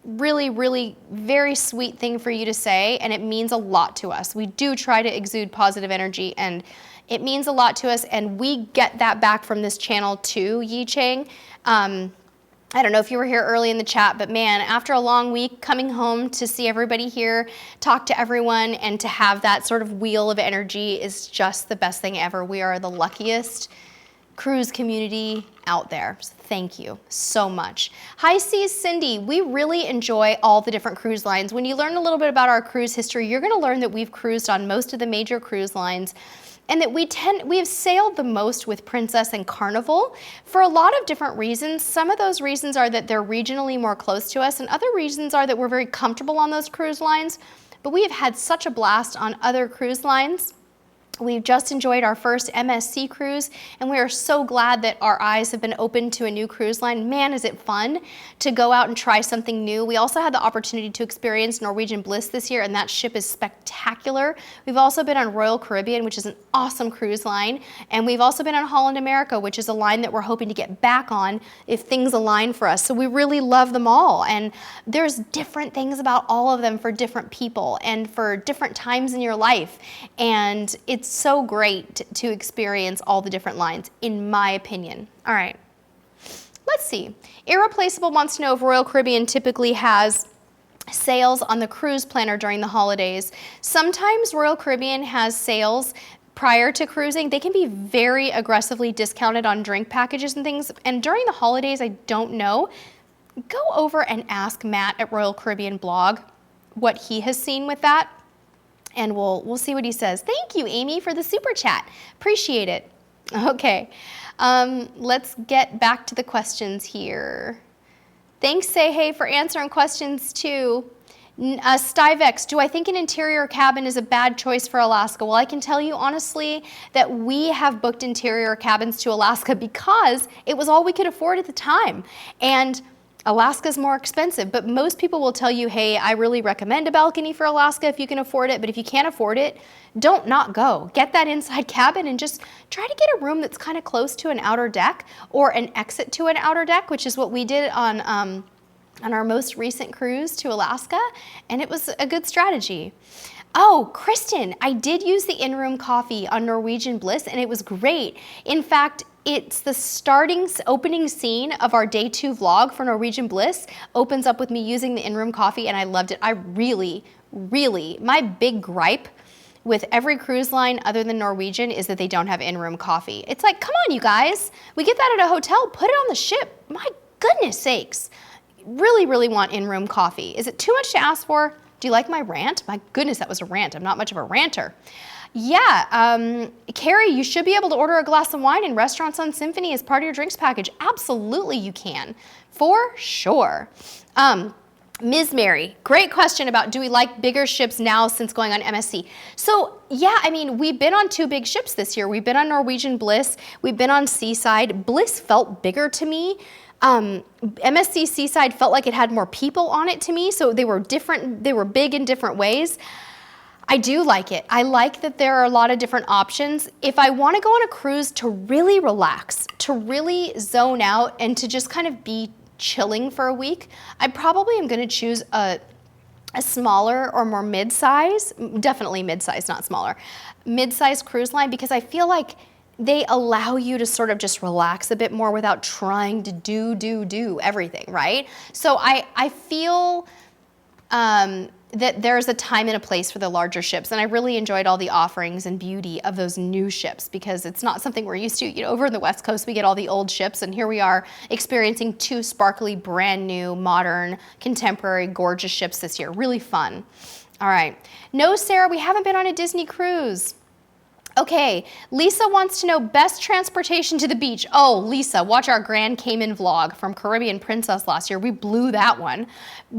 Speaker 1: Really, really very sweet thing for you to say, and it means a lot to us. We do try to exude positive energy, and it means a lot to us, and we get that back from this channel too, Yi Chang. I don't know if you were here early in the chat, but man, after a long week, coming home to see everybody here, talk to everyone, and to have that sort of wheel of energy is just the best thing ever. We are the luckiest cruise community out there. So thank you so much. Hi, Seas Cindy. We really enjoy all the different cruise lines. When you learn a little bit about our cruise history, you're going to learn that we've cruised on most of the major cruise lines. and that we have sailed the most with Princess and Carnival for a lot of different reasons. Some of those reasons are that they're regionally more close to us, and other reasons are that we're very comfortable on those cruise lines. But we have had such a blast on other cruise lines. We've just enjoyed our first MSC cruise, and we are so glad that our eyes have been opened to a new cruise line. Man, is it fun to go out and try something new. We also had the opportunity to experience Norwegian Bliss this year, and that ship is spectacular. We've also been on Royal Caribbean, which is an awesome cruise line, and we've also been on Holland America, which is a line that we're hoping to get back on if things align for us. So we really love them all, and there's different things about all of them for different people and for different times in your life, and it's so great to experience all the different lines, in my opinion. All right, let's see. Irreplaceable wants to know if Royal Caribbean typically has sales on the cruise planner during the holidays. Sometimes Royal Caribbean has sales prior to cruising. They can be very aggressively discounted on drink packages and things, and during the holidays, I don't know. Go over and ask Matt at Royal Caribbean blog what he has seen with that, and we'll see what he says. Thank you, Amy, for the super chat. Appreciate it. Okay, let's get back to the questions here. Thanks, Say Hey, for answering questions too. Styvex, do I think an interior cabin is a bad choice for Alaska? Well, I can tell you honestly that we have booked interior cabins to Alaska because it was all we could afford at the time. And Alaska's more expensive, but most people will tell you, hey, I really recommend a balcony for Alaska if you can afford it, but if you can't afford it, don't not go. Get that inside cabin and just try to get a room that's kind of close to an outer deck or an exit to an outer deck, which is what we did on our most recent cruise to Alaska, and it was a good strategy. Oh, Kristen, I did use the in-room coffee on Norwegian Bliss, and it was great. In fact, it's the opening scene of our day 2 vlog for Norwegian Bliss opens up with me using the in-room coffee, and I loved it. I really, my big gripe with every cruise line other than Norwegian is that they don't have in-room coffee. It's like, come on, you guys. We get that at a hotel. Put it on the ship. My goodness sakes. Really want in-room coffee. Is it too much to ask for? Do you like my rant? My goodness, that was a rant. I'm not much of a ranter. Yeah, Carrie, you should be able to order a glass of wine in restaurants on Symphony as part of your drinks package. Absolutely you can, for sure. Ms. Mary, great question about do we like bigger ships now since going on MSC? So yeah, I mean, we've been on 2 big ships this year. We've been on Norwegian Bliss. We've been on Seaside. Bliss felt bigger to me. MSC Seaside felt like it had more people on it to me, so they were different. They were big in different ways. I do like it. I like that there are a lot of different options. If I want to go on a cruise to really relax, to really zone out, and to just kind of be chilling for a week, I probably am going to choose a smaller or more mid-size, definitely mid-size, not smaller, mid-size cruise line, because I feel like they allow you to sort of just relax a bit more without trying to do everything, right? So I feel that there's a time and a place for the larger ships, and I really enjoyed all the offerings and beauty of those new ships because it's not something we're used to. You know, over in the West Coast, we get all the old ships, and here we are experiencing 2 sparkly, brand new, modern, contemporary, gorgeous ships this year. Really fun. All right. No, Sarah, we haven't been on a Disney cruise. Okay, Lisa wants to know best transportation to the beach. Oh, Lisa, watch our Grand Cayman vlog from Caribbean Princess last year. We blew that one.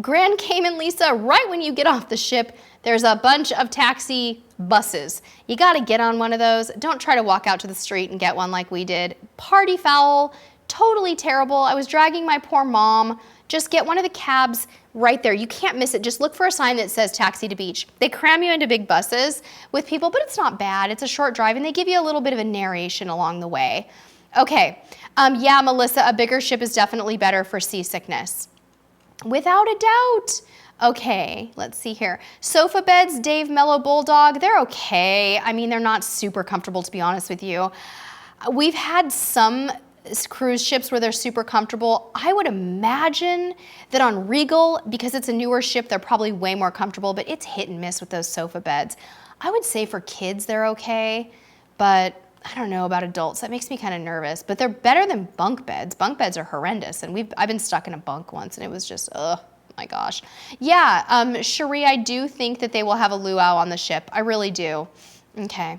Speaker 1: Grand Cayman, Lisa, right when you get off the ship, there's a bunch of taxi buses. You gotta get on one of those. Don't try to walk out to the street and get one like we did. Party foul, totally terrible. I was dragging my poor mom. Just get one of the cabs right there. You can't miss it. Just look for a sign that says taxi to beach. They cram you into big buses with people, but it's not bad. It's a short drive, and they give you a little bit of a narration along the way. Okay, yeah, Melissa, a bigger ship is definitely better for seasickness. Without a doubt. Okay, let's see here. Sofa beds, Dave Mellow Bulldog, they're okay. I mean, they're not super comfortable, to be honest with you. We've had some cruise ships where they're super comfortable. I would imagine that on Regal, because it's a newer ship, they're probably way more comfortable, but it's hit and miss with those sofa beds. I would say for kids, they're okay, but I don't know about adults. That makes me kind of nervous, but they're better than bunk beds. Bunk beds are horrendous, and I've been stuck in a bunk once, and it was just, ugh. My gosh. Yeah, Cherie, I do think that they will have a luau on the ship. I really do. Okay.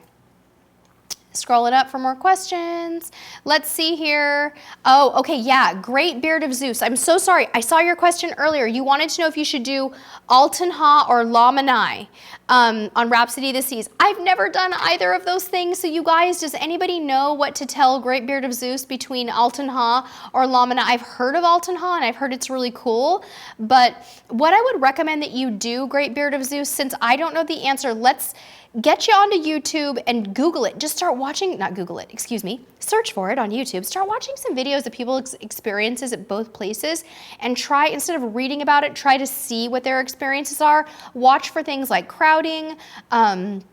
Speaker 1: Scrolling up for more questions. Let's see here. Oh, okay, yeah, Great Beard of Zeus. I'm so sorry. I saw your question earlier. You wanted to know if you should do Alton Ha or La Manai on Rhapsody of the Seas. I've never done either of those things, so you guys, does anybody know what to tell Great Beard of Zeus between Alton Ha or La Manai? I've heard of Alton Ha, and I've heard it's really cool, but what I would recommend that you do, Great Beard of Zeus, since I don't know the answer, let's get you onto YouTube and Google it. Just start watching, not Google it, excuse me, search for it on YouTube. Start watching some videos of people's experiences at both places and try, instead of reading about it, try to see what their experiences are. Watch for things like crowding and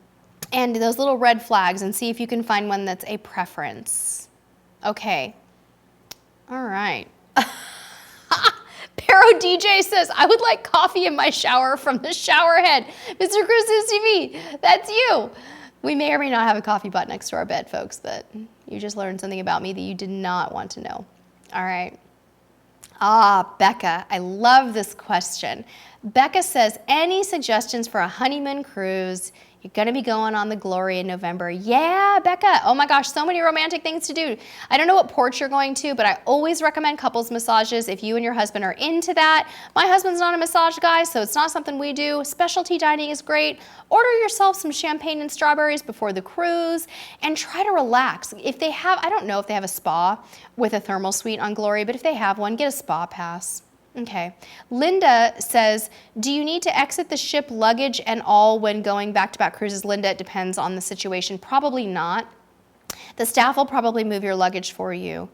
Speaker 1: those little red flags and see if you can find one that's a preference. Okay, all right. Pero DJ says, I would like coffee in my shower from the shower head. Mr. Chris's TV, that's you. We may or may not have a coffee pot next to our bed, folks, but you just learned something about me that you did not want to know. All right. Ah, Becca, I love this question. Becca says, any suggestions for a honeymoon cruise? You're gonna be going on the Glory in November. Yeah, Becca, oh my gosh, so many romantic things to do. I don't know what port you're going to, but I always recommend couples massages if you and your husband are into that. My husband's not a massage guy, so it's not something we do. Specialty dining is great. Order yourself some champagne and strawberries before the cruise and try to relax. If they have, I don't know if they have a spa with a thermal suite on Glory, but if they have one, get a spa pass. Okay. Linda says, do you need to exit the ship luggage and all when going back-to-back cruises? Linda, it depends on the situation. Probably not. The staff will probably move your luggage for you.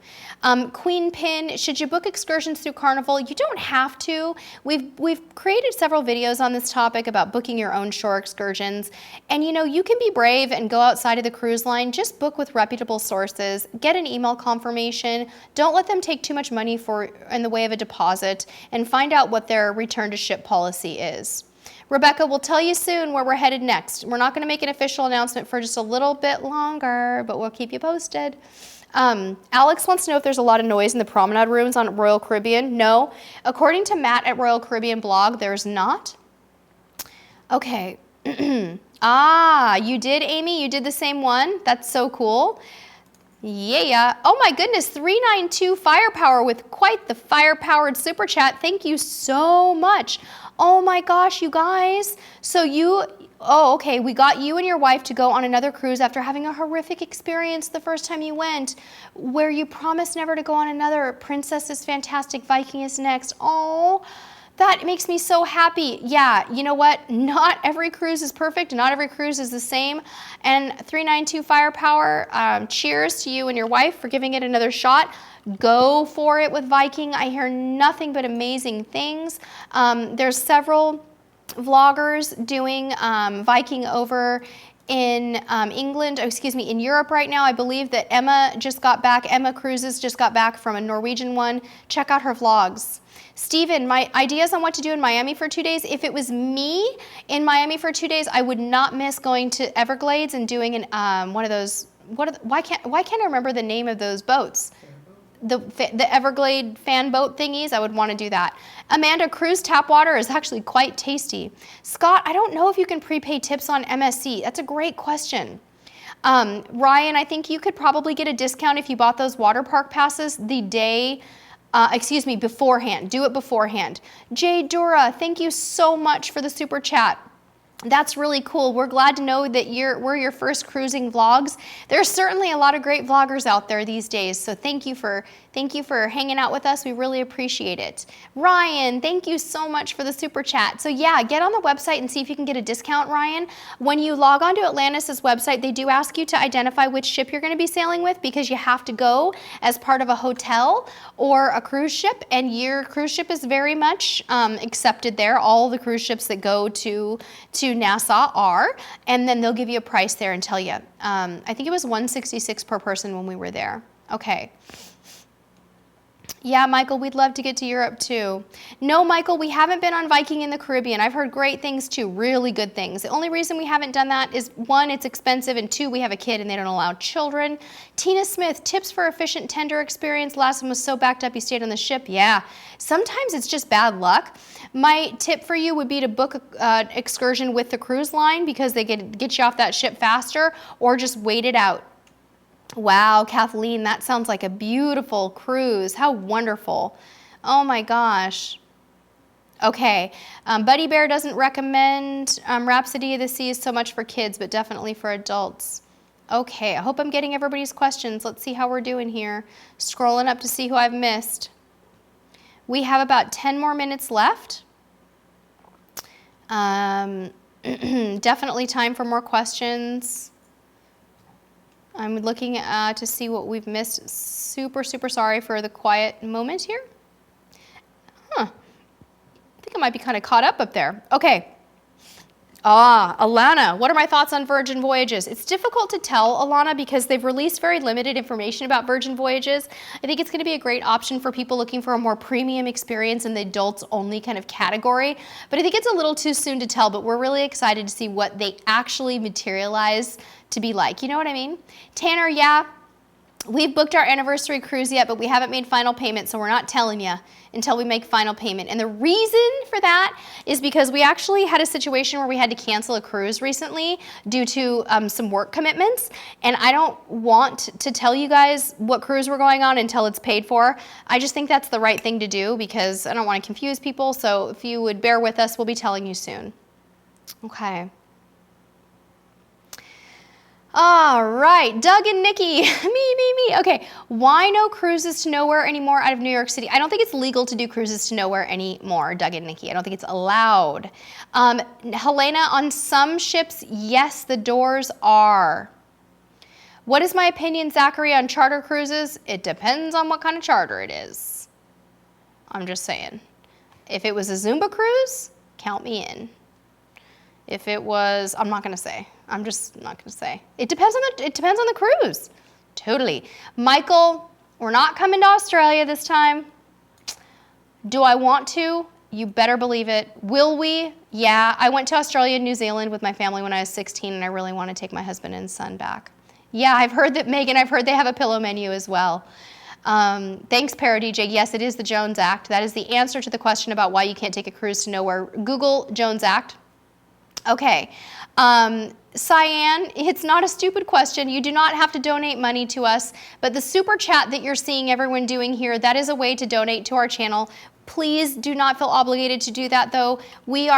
Speaker 1: Queen Pin, should you book excursions through Carnival? You don't have to. We've created several videos on this topic about booking your own shore excursions. And you know, you can be brave and go outside of the cruise line. Just book with reputable sources. Get an email confirmation. Don't let them take too much money in the way of a deposit, and find out what their return to ship policy is. Rebecca, we'll tell you soon where we're headed next. We're not going to make an official announcement for just a little bit longer, but we'll keep you posted. Alex wants to know if there's a lot of noise in the promenade rooms on Royal Caribbean. No. According to Matt at Royal Caribbean blog, there's not. Okay. Ah, you did, Amy? You did the same one? That's so cool. Yeah. Oh my goodness, 392 Firepower with quite the fire-powered super chat. Thank you so much. Oh my gosh, you guys. So okay, we got you and your wife to go on another cruise after having a horrific experience the first time you went, where you promised never to go on another. Princess is fantastic, Viking is next. Oh, that makes me so happy. Yeah, you know what? Not every cruise is perfect. Not every cruise is the same. And 392 Firepower, cheers to you and your wife for giving it another shot. Go for it with Viking. I hear nothing but amazing things. There's several vloggers doing Viking over in England, in Europe right now. I believe that Emma Cruises just got back from a Norwegian one. Check out her vlogs. Steven, my ideas on what to do in Miami for 2 days. If it was me in Miami for 2 days, I would not miss going to Everglades and doing one of those, why can't I remember the name of those boats? The Everglade fan boat thingies, I would want to do that. Amanda, cruise tap water is actually quite tasty. Scott, I don't know if you can prepay tips on MSC. That's a great question. Ryan, I think you could probably get a discount if you bought those water park passes the day, beforehand. Do it beforehand. Jay Dura, thank you so much for the super chat. That's really cool. We're glad to know that we're your first cruising vlogs. There's certainly a lot of great vloggers out there these days, so thank you for hanging out with us. We really appreciate it. Ryan, thank you so much for the super chat. So yeah, get on the website and see if you can get a discount, Ryan. When you log on to Atlantis' website, they do ask you to identify which ship you're going to be sailing with, because you have to go as part of a hotel or a cruise ship, and your cruise ship is very much accepted there. All the cruise ships that go to Nassau are, and then they'll give you a price there and tell you. I think it was $166 per person when we were there. Okay. Yeah, Michael, we'd love to get to Europe too. No, Michael, we haven't been on Viking in the Caribbean. I've heard great things too, really good things. The only reason we haven't done that is, one, it's expensive, and two, we have a kid and they don't allow children. Tina Smith, tips for efficient tender experience. Last one was so backed up you stayed on the ship. Yeah, sometimes it's just bad luck. My tip for you would be to book an excursion with the cruise line, because they get you off that ship faster, or just wait it out. Wow, Kathleen, that sounds like a beautiful cruise. How wonderful. Oh my gosh. Okay, Buddy Bear doesn't recommend Rhapsody of the Seas so much for kids, but definitely for adults. Okay, I hope I'm getting everybody's questions. Let's see how we're doing here. Scrolling up to see who I've missed. We have about 10 more minutes left. Definitely time for more questions. I'm looking to see what we've missed. Super, super sorry for the quiet moment here. Huh. I think I might be kind of caught up there. Okay. Alana, what are my thoughts on Virgin Voyages? It's difficult to tell, Alana, because they've released very limited information about Virgin Voyages. I think it's going to be a great option for people looking for a more premium experience in the adults-only kind of category. But I think it's a little too soon to tell, but we're really excited to see what they actually materialize to be like. You know what I mean? Tanner, yeah, we've booked our anniversary cruise yet, but we haven't made final payment, so we're not telling you until we make final payment. And the reason for that is because we actually had a situation where we had to cancel a cruise recently due to some work commitments. And I don't want to tell you guys what cruise we're going on until it's paid for. I just think that's the right thing to do because I don't want to confuse people. So if you would bear with us, we'll be telling you soon. Okay. All right, Doug and Nikki, me. Okay, why no cruises to nowhere anymore out of New York City? I don't think it's legal to do cruises to nowhere anymore, Doug and Nikki. I don't think it's allowed. Helena, on some ships, yes, the doors are. What is my opinion, Zachary, on charter cruises? It depends on what kind of charter it is. I'm just saying. If it was a Zumba cruise, count me in. If it was, I'm not going to say. I'm just not going to say. It depends on the cruise. Totally. Michael, we're not coming to Australia this time. Do I want to? You better believe it. Will we? Yeah. I went to Australia and New Zealand with my family when I was 16, and I really want to take my husband and son back. Yeah, I've heard that, Megan, I've heard they have a pillow menu as well. Thanks, ParaDJ. Yes, it is the Jones Act. That is the answer to the question about why you can't take a cruise to nowhere. Google Jones Act. Okay. Cyan, it's not a stupid question. You do not have to donate money to us, but the super chat that you're seeing everyone doing here, that is a way to donate to our channel. Please do not feel obligated to do that, though. We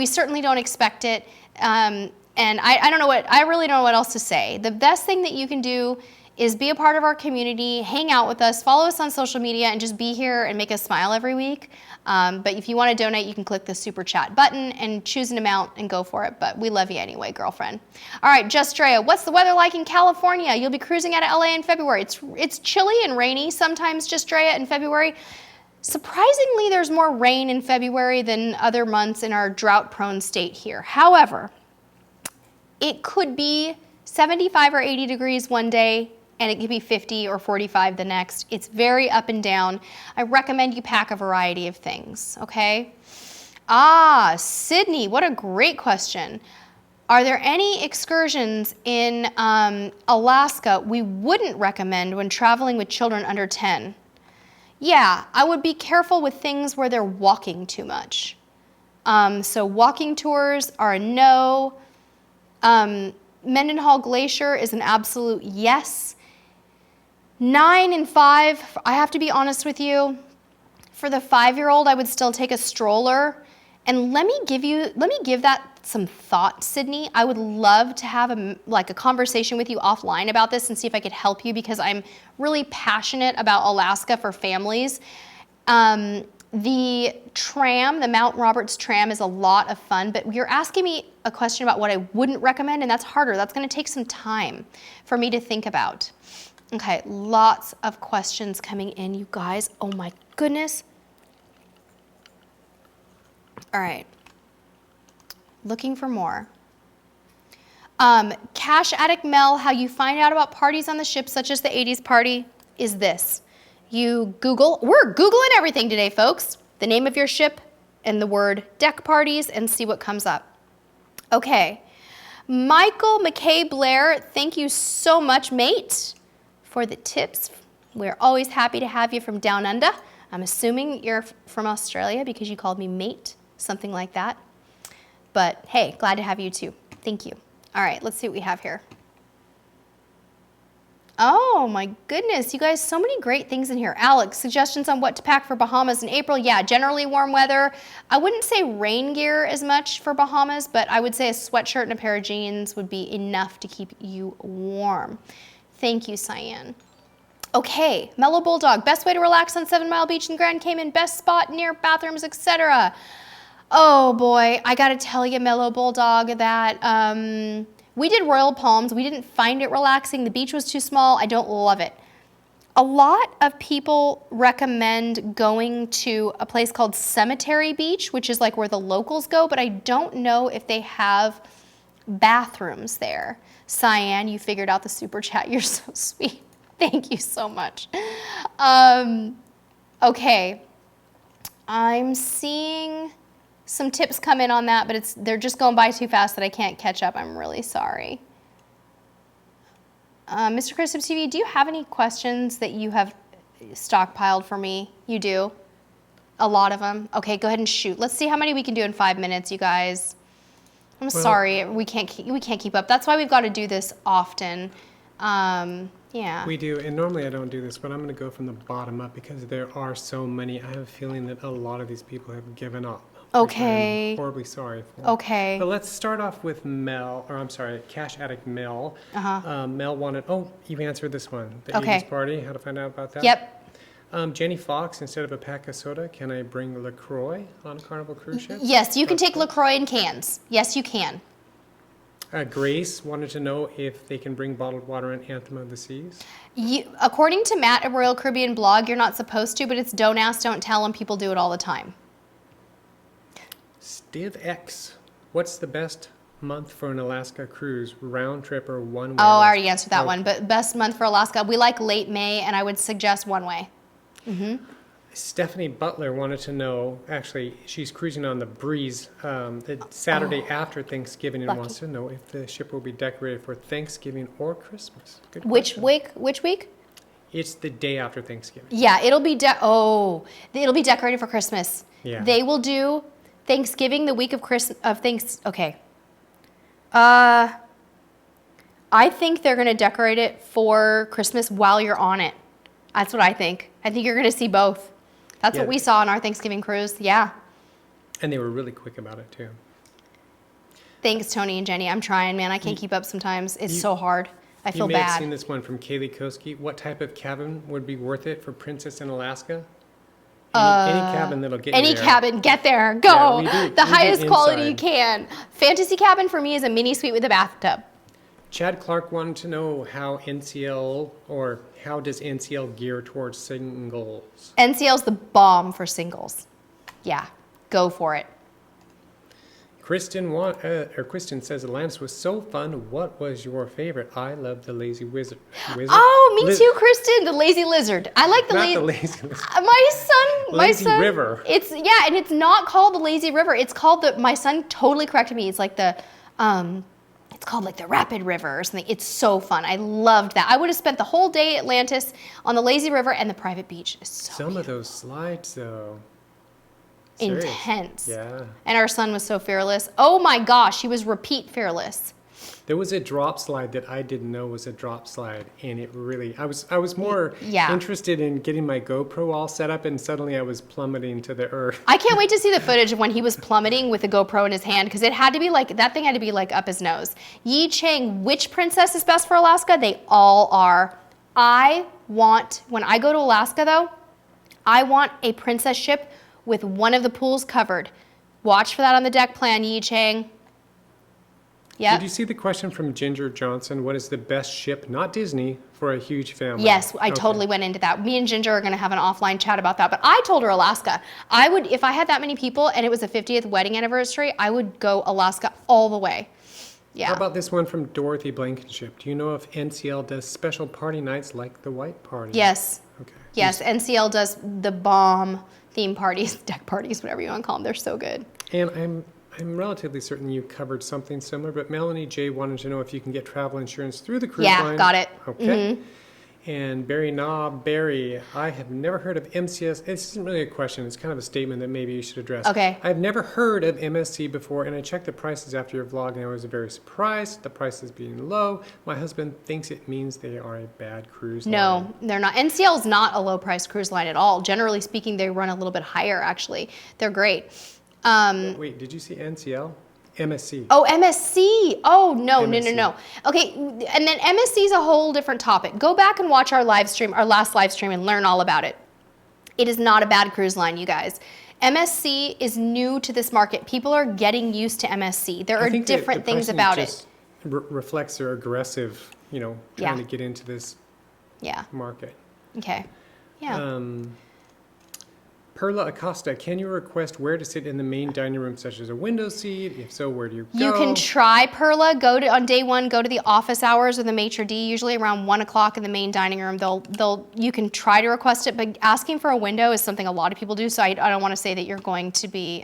Speaker 1: certainly don't expect it. And I really don't know what else to say. The best thing that you can do is be a part of our community, hang out with us, follow us on social media, and just be here and make us smile every week. But if you want to donate, you can click the super chat button and choose an amount and go for it. But we love you anyway, girlfriend. All right, Just Drea, what's the weather like in California? You'll be cruising out of LA in February. It's chilly and rainy sometimes, Just Drea, in February. Surprisingly, there's more rain in February than other months in our drought-prone state here. However, it could be 75 or 80 degrees one day, and it could be 50 or 45 the next. It's very up and down. I recommend you pack a variety of things, okay? Sydney, what a great question. Are there any excursions in Alaska we wouldn't recommend when traveling with children under 10? Yeah, I would be careful with things where they're walking too much. So walking tours are a no. Mendenhall Glacier is an absolute yes. 9 and 5, I have to be honest with you. For the 5-year-old, I would still take a stroller. And let me give that some thought, Sydney. I would love to have a conversation with you offline about this and see if I could help you because I'm really passionate about Alaska for families. The tram, the Mount Roberts tram, is a lot of fun, but you're asking me a question about what I wouldn't recommend, and that's harder. That's going to take some time for me to think about. Okay, lots of questions coming in, you guys. Oh my goodness. All right. Looking for more. Cash Addict Mel, how you find out about parties on the ship, such as the 80s party, is this. You Google, we're Googling everything today, folks. The name of your ship and the word deck parties and see what comes up. Okay. Michael McKay Blair, thank you so much, mate, for the tips. We're always happy to have you from down under. I'm assuming you're from Australia because you called me mate, something like that. But hey, glad to have you too. Thank you. All right, let's see what we have here. Oh my goodness, you guys, so many great things in here. Alex, suggestions on what to pack for Bahamas in April. Yeah, generally warm weather. I wouldn't say rain gear as much for Bahamas, but I would say a sweatshirt and a pair of jeans would be enough to keep you warm. Thank you, Cyan. Okay, Mellow Bulldog, best way to relax on 7 Mile Beach in Grand Cayman, best spot near bathrooms, etc. Oh boy, I gotta tell you, Mellow Bulldog, that we did Royal Palms. We didn't find it relaxing. The beach was too small. I don't love it. A lot of people recommend going to a place called Cemetery Beach, which is like where the locals go, but I don't know if they have bathrooms there. Cyan, you figured out the super chat. You're so sweet. Thank you so much. Okay, I'm seeing some tips come in on that, but they're just going by too fast that I can't catch up. I'm really sorry. Mr. Christopher TV, do you have any questions that you have stockpiled for me? You do? A lot of them? Okay, go ahead and shoot. Let's see how many we can do in 5 minutes, you guys. I'm sorry, we can't keep up. That's why we've got to do this often. Yeah.
Speaker 2: We do, and normally I don't do this, but I'm going to go from the bottom up because there are so many. I have a feeling that a lot of these people have given up.
Speaker 1: Okay.
Speaker 2: I'm horribly sorry for.
Speaker 1: Okay.
Speaker 2: But let's start off with Cash Addict Mel. Mel wanted, you answered this one. The
Speaker 1: Okay.
Speaker 2: 80s party, how to find out about that?
Speaker 1: Yep.
Speaker 2: Jenny Fox, instead of a pack of soda, can I bring LaCroix on a Carnival cruise ship?
Speaker 1: Yes, you can take LaCroix in cans. Yes, you can.
Speaker 2: Grace wanted to know if they can bring bottled water on Anthem of the Seas.
Speaker 1: According to Matt at Royal Caribbean blog, you're not supposed to, but it's don't ask, don't tell, and people do it all the time.
Speaker 2: Stiv X, what's the best month for an Alaska cruise, round trip or one way?
Speaker 1: Oh, I already answered that one, but best month for Alaska, we like late May, and I would suggest one way.
Speaker 2: Stephanie Butler wanted to know, actually, she's cruising on the Breeze the Saturday after Thanksgiving and
Speaker 1: Lucky.
Speaker 2: wants to know if the ship will be decorated for Thanksgiving or Christmas. Good
Speaker 1: Which
Speaker 2: question.
Speaker 1: week? Which week?
Speaker 2: It's the day after Thanksgiving.
Speaker 1: Yeah, it'll be decorated for Christmas.
Speaker 2: Yeah.
Speaker 1: They will do Thanksgiving the week of Okay. I think they're going to decorate it for Christmas while you're on it. That's what I think. I think you're going to see both. That's what we saw on our Thanksgiving cruise. Yeah.
Speaker 2: And they were really quick about it, too.
Speaker 1: Thanks, Tony and Jenny. I'm trying, man. I can't keep up sometimes. It's so hard. I feel
Speaker 2: You may have
Speaker 1: bad.
Speaker 2: seen this one from Kaylee Koski. What type of cabin would be worth it for Princess in Alaska? Any cabin that'll get you
Speaker 1: Any
Speaker 2: there.
Speaker 1: cabin, get there, go.
Speaker 2: Yeah, we
Speaker 1: the highest
Speaker 2: do
Speaker 1: quality
Speaker 2: inside.
Speaker 1: you can. Fantasy cabin for me is a mini suite with a bathtub.
Speaker 2: Chad Clark wanted to know how does NCL gear towards singles?
Speaker 1: NCL's the bomb for singles. Yeah, go for it.
Speaker 2: Kristen says Atlantis was so fun. What was your favorite? I love the Lazy Wizard.
Speaker 1: Oh, me too, Kristen. The lazy lizard. I like the
Speaker 2: Not
Speaker 1: lazy.
Speaker 2: the Lazy Lizard.
Speaker 1: My
Speaker 2: Lazy
Speaker 1: son.
Speaker 2: River.
Speaker 1: And it's not called the lazy river. It's called my son totally corrected me. It's like it's called like the Rapid River or something. It's so fun. I loved that. I would have spent the whole day at Atlantis on the lazy river, and the private beach is so
Speaker 2: Some of those slides, though.
Speaker 1: intense.
Speaker 2: Serious. Yeah.
Speaker 1: And our son was so fearless. Oh my gosh, he was repeat fearless.
Speaker 2: There was a drop slide that I didn't know was a drop slide, and it really, I was more interested in getting my GoPro all set up, and suddenly I was plummeting to the earth.
Speaker 1: I can't wait to see the footage of when he was plummeting with the GoPro in his hand, because that thing had to be like up his nose. Yi Chang, which princess is best for Alaska? They all are. When I go to Alaska though, I want a princess ship with one of the pools covered. Watch for that on the deck plan, Yi Chang. Yep.
Speaker 2: Did you see the question from Ginger Johnson? What is the best ship, not Disney, for a huge family?
Speaker 1: Yes, I totally went into that. Me and Ginger are going to have an offline chat about that. But I told her Alaska. I would, if I had that many people and it was a 50th wedding anniversary, I would go Alaska all the way. Yeah.
Speaker 2: How about this one from Dorothy Blankenship? Do you know if NCL does special party nights like the White Party?
Speaker 1: Yes.
Speaker 2: Okay.
Speaker 1: Yes, NCL does the bomb theme parties, deck parties, whatever you want to call them. They're so good.
Speaker 2: And I'm relatively certain you covered something similar, but Melanie J wanted to know if you can get travel insurance through the cruise line.
Speaker 1: Yeah, got it.
Speaker 2: Okay. And Barry Knob, Barry, I have never heard of MCS. This isn't really a question. It's kind of a statement that maybe you should address.
Speaker 1: Okay.
Speaker 2: I've never heard of MSC before, and I checked the prices after your vlog, and I was very surprised. The prices being low. My husband thinks it means they are a bad cruise line.
Speaker 1: No, they're not. NCL is not a low-priced cruise line at all. Generally speaking, they run a little bit higher, actually. They're great.
Speaker 2: Wait, did you see NCL? MSC.
Speaker 1: Oh, MSC. Oh, no.
Speaker 2: MSC.
Speaker 1: Okay, and then MSC is a whole different topic. Go back and watch our last live stream, and learn all about it. It is not a bad cruise line, you guys. MSC is new to this market. People are getting used to MSC. There are different things about it.
Speaker 2: Reflects their aggressive, trying to get into this market.
Speaker 1: Okay. Yeah.
Speaker 2: Perla Acosta, can you request where to sit in the main dining room, such as a window seat? If so, where do you go?
Speaker 1: You can try, Perla. On day one, go to the office hours or the maitre d', usually around 1 o'clock in the main dining room. You can try to request it, but asking for a window is something a lot of people do, so I don't want to say that you're going to be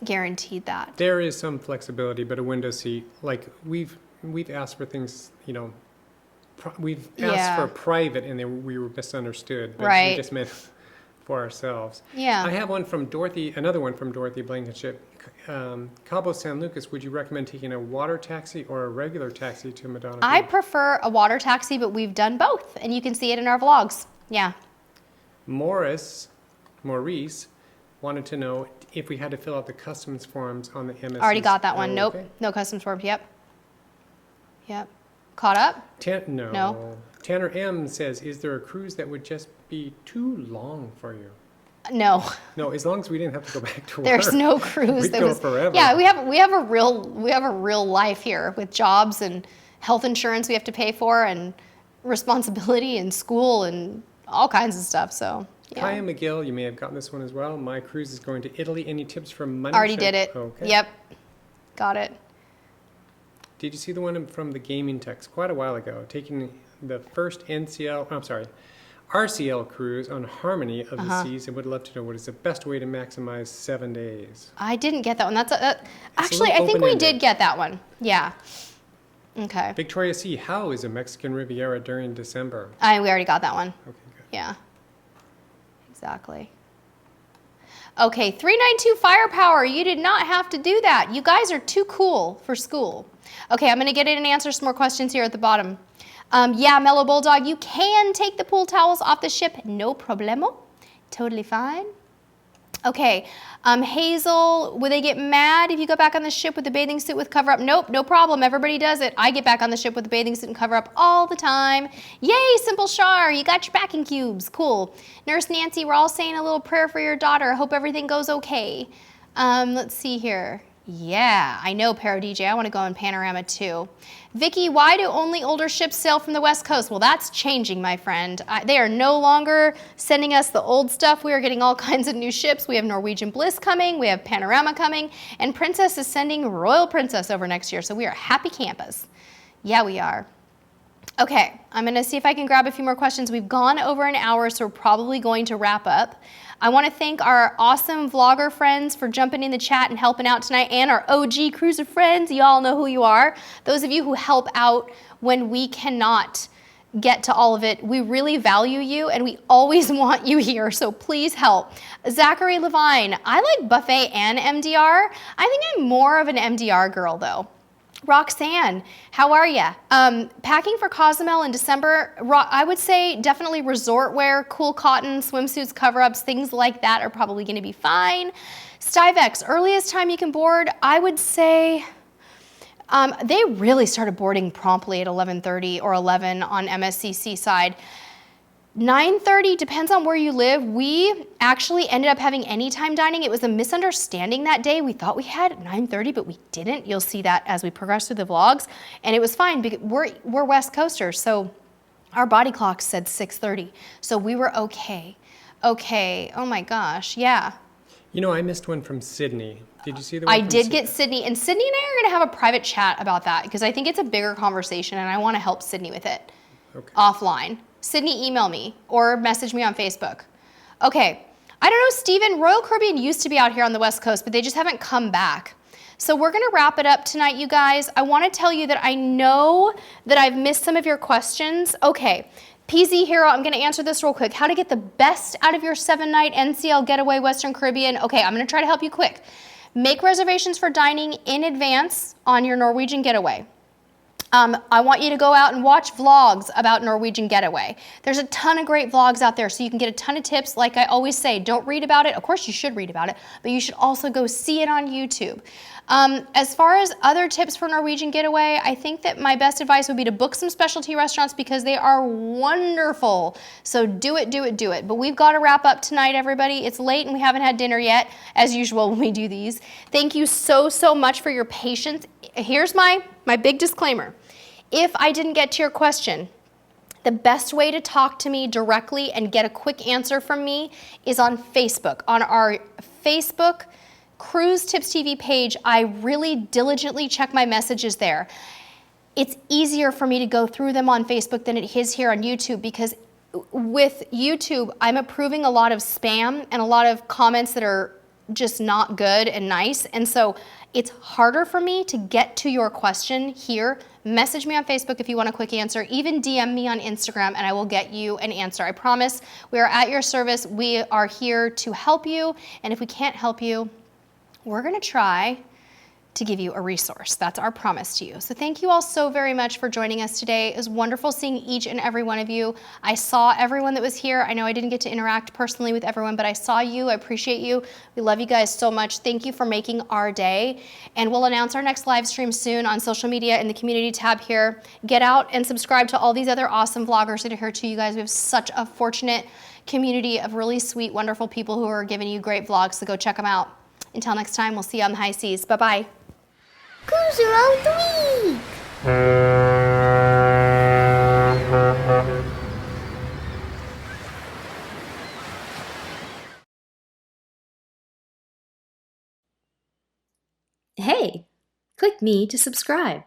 Speaker 1: guaranteed that.
Speaker 2: There is some flexibility, but a window seat, like we've asked for things, we've asked for private, and we were misunderstood. But we just meant for ourselves.
Speaker 1: Yeah.
Speaker 2: I have another one from Dorothy Blankenship. Cabo San Lucas, would you recommend taking a water taxi or a regular taxi to Madonna
Speaker 1: I
Speaker 2: Beach?
Speaker 1: prefer a water taxi, but we've done both, and you can see it in our vlogs. Yeah.
Speaker 2: Maurice wanted to know if we had to fill out the customs forms on the MSC.
Speaker 1: Already got that one.
Speaker 2: Oh,
Speaker 1: Nope.
Speaker 2: okay.
Speaker 1: No customs forms. Yep. Caught up?
Speaker 2: No. Tanner M says, is there a cruise that would just be too long for you?
Speaker 1: No.
Speaker 2: No, as long as we didn't have to go back to work.
Speaker 1: There's no cruise.
Speaker 2: We'd go forever.
Speaker 1: Yeah, we have a real life here with jobs and health insurance we have to pay for, and responsibility and school and all kinds of stuff. So yeah.
Speaker 2: Kaya McGill, you may have gotten this one as well. My cruise is going to Italy. Any tips from Money?
Speaker 1: Already did it.
Speaker 2: Okay.
Speaker 1: Yep. Got it.
Speaker 2: Did you see the one from the gaming text quite a while ago? Taking the first RCL cruise on Harmony of the Seas, and would love to know what is the best way to maximize 7 days.
Speaker 1: I didn't get that one. Actually, I think we did get that one. Yeah. Okay.
Speaker 2: Victoria C. How is a Mexican Riviera during December?
Speaker 1: We already got that one.
Speaker 2: Okay, good.
Speaker 1: Yeah. Exactly. Okay, 392 Firepower. You did not have to do that. You guys are too cool for school. Okay, I'm going to get in and answer some more questions here at the bottom. Yeah, Mellow Bulldog, you can take the pool towels off the ship. No problemo. Totally fine. Okay, Hazel, will they get mad if you go back on the ship with the bathing suit with cover up? Nope, no problem. Everybody does it. I get back on the ship with the bathing suit and cover up all the time. Yay, Simple Char, you got your packing cubes. Cool. Nurse Nancy, we're all saying a little prayer for your daughter. Hope everything goes okay. Let's see here. Yeah, I know, Paro DJ. I want to go in Panorama too. Vicky, why do only older ships sail from the West Coast? Well, that's changing, my friend. They are no longer sending us the old stuff. We are getting all kinds of new ships. We have Norwegian Bliss coming. We have Panorama coming. And Princess is sending Royal Princess over next year. So we are happy campus. Yeah, we are. Okay, I'm going to see if I can grab a few more questions. We've gone over an hour, so we're probably going to wrap up. I want to thank our awesome vlogger friends for jumping in the chat and helping out tonight, and our OG cruiser friends. You all know who you are. Those of you who help out when we cannot get to all of it, we really value you, and we always want you here, so please help. Zachary Levine, I like buffet and MDR. I think I'm more of an MDR girl, though. Roxanne, how are ya? Packing for Cozumel in December, I would say definitely resort wear, cool cotton, swimsuits, cover-ups, things like that are probably gonna be fine. Styvex, earliest time you can board, I would say, they really started boarding promptly at 11:30 or 11 on Msc Seaside. 9:30, depends on where you live. We actually ended up having anytime dining. It was a misunderstanding that day. We thought we had 9:30, but we didn't. You'll see that as we progress through the vlogs. And it was fine because we're West Coasters, so our body clock said 6:30. So we were okay. Okay, oh my gosh, yeah.
Speaker 2: You know, I missed one from Sydney. Did you see the one
Speaker 1: I
Speaker 2: from
Speaker 1: did get Sydney, and Sydney and I are gonna have a private chat about that because I think it's a bigger conversation and I wanna help Sydney with it offline. Sydney, email me or message me on Facebook. Okay, I don't know, Steven, Royal Caribbean used to be out here on the West Coast, but they just haven't come back. So we're gonna wrap it up tonight, you guys. I wanna tell you that I know that I've missed some of your questions. Okay, PZ Hero, I'm gonna answer this real quick. How to get the best out of your 7-night NCL getaway Western Caribbean. Okay, I'm gonna try to help you quick. Make reservations for dining in advance on your Norwegian getaway. I want you to go out and watch vlogs about Norwegian Getaway. There's a ton of great vlogs out there, so you can get a ton of tips. Like I always say, don't read about it. Of course you should read about it, but you should also go see it on YouTube. As far as other tips for Norwegian Getaway, I think that my best advice would be to book some specialty restaurants because they are wonderful. So do it, do it, do it. But we've got to wrap up tonight, everybody. It's late and we haven't had dinner yet, as usual when we do these. Thank you so, so much for your patience. Here's my big disclaimer. If I didn't get to your question, the best way to talk to me directly and get a quick answer from me is on Facebook. On our Facebook Cruise Tips TV page, I really diligently check my messages there. It's easier for me to go through them on Facebook than it is here on YouTube because with YouTube, I'm approving a lot of spam and a lot of comments that are just not good and nice. And so it's harder for me to get to your question here. Message me on Facebook if you want a quick answer. Even DM me on Instagram and I will get you an answer. I promise we are at your service. We are here to help you. And if we can't help you, we're gonna try to give you a resource. That's our promise to you. So thank you all so very much for joining us today. It was wonderful seeing each and every one of you. I saw everyone that was here. I know I didn't get to interact personally with everyone, but I saw you. I appreciate you. We love you guys so much. Thank you for making our day. And we'll announce our next live stream soon on social media in the community tab here. Get out and subscribe to all these other awesome vloggers that are here too. You guys, we have such a fortunate community of really sweet, wonderful people who are giving you great vlogs, so go check them out. Until next time, we'll see you on the high seas. Bye-bye.
Speaker 3: Cruise around the week.
Speaker 4: Hey, click me to subscribe.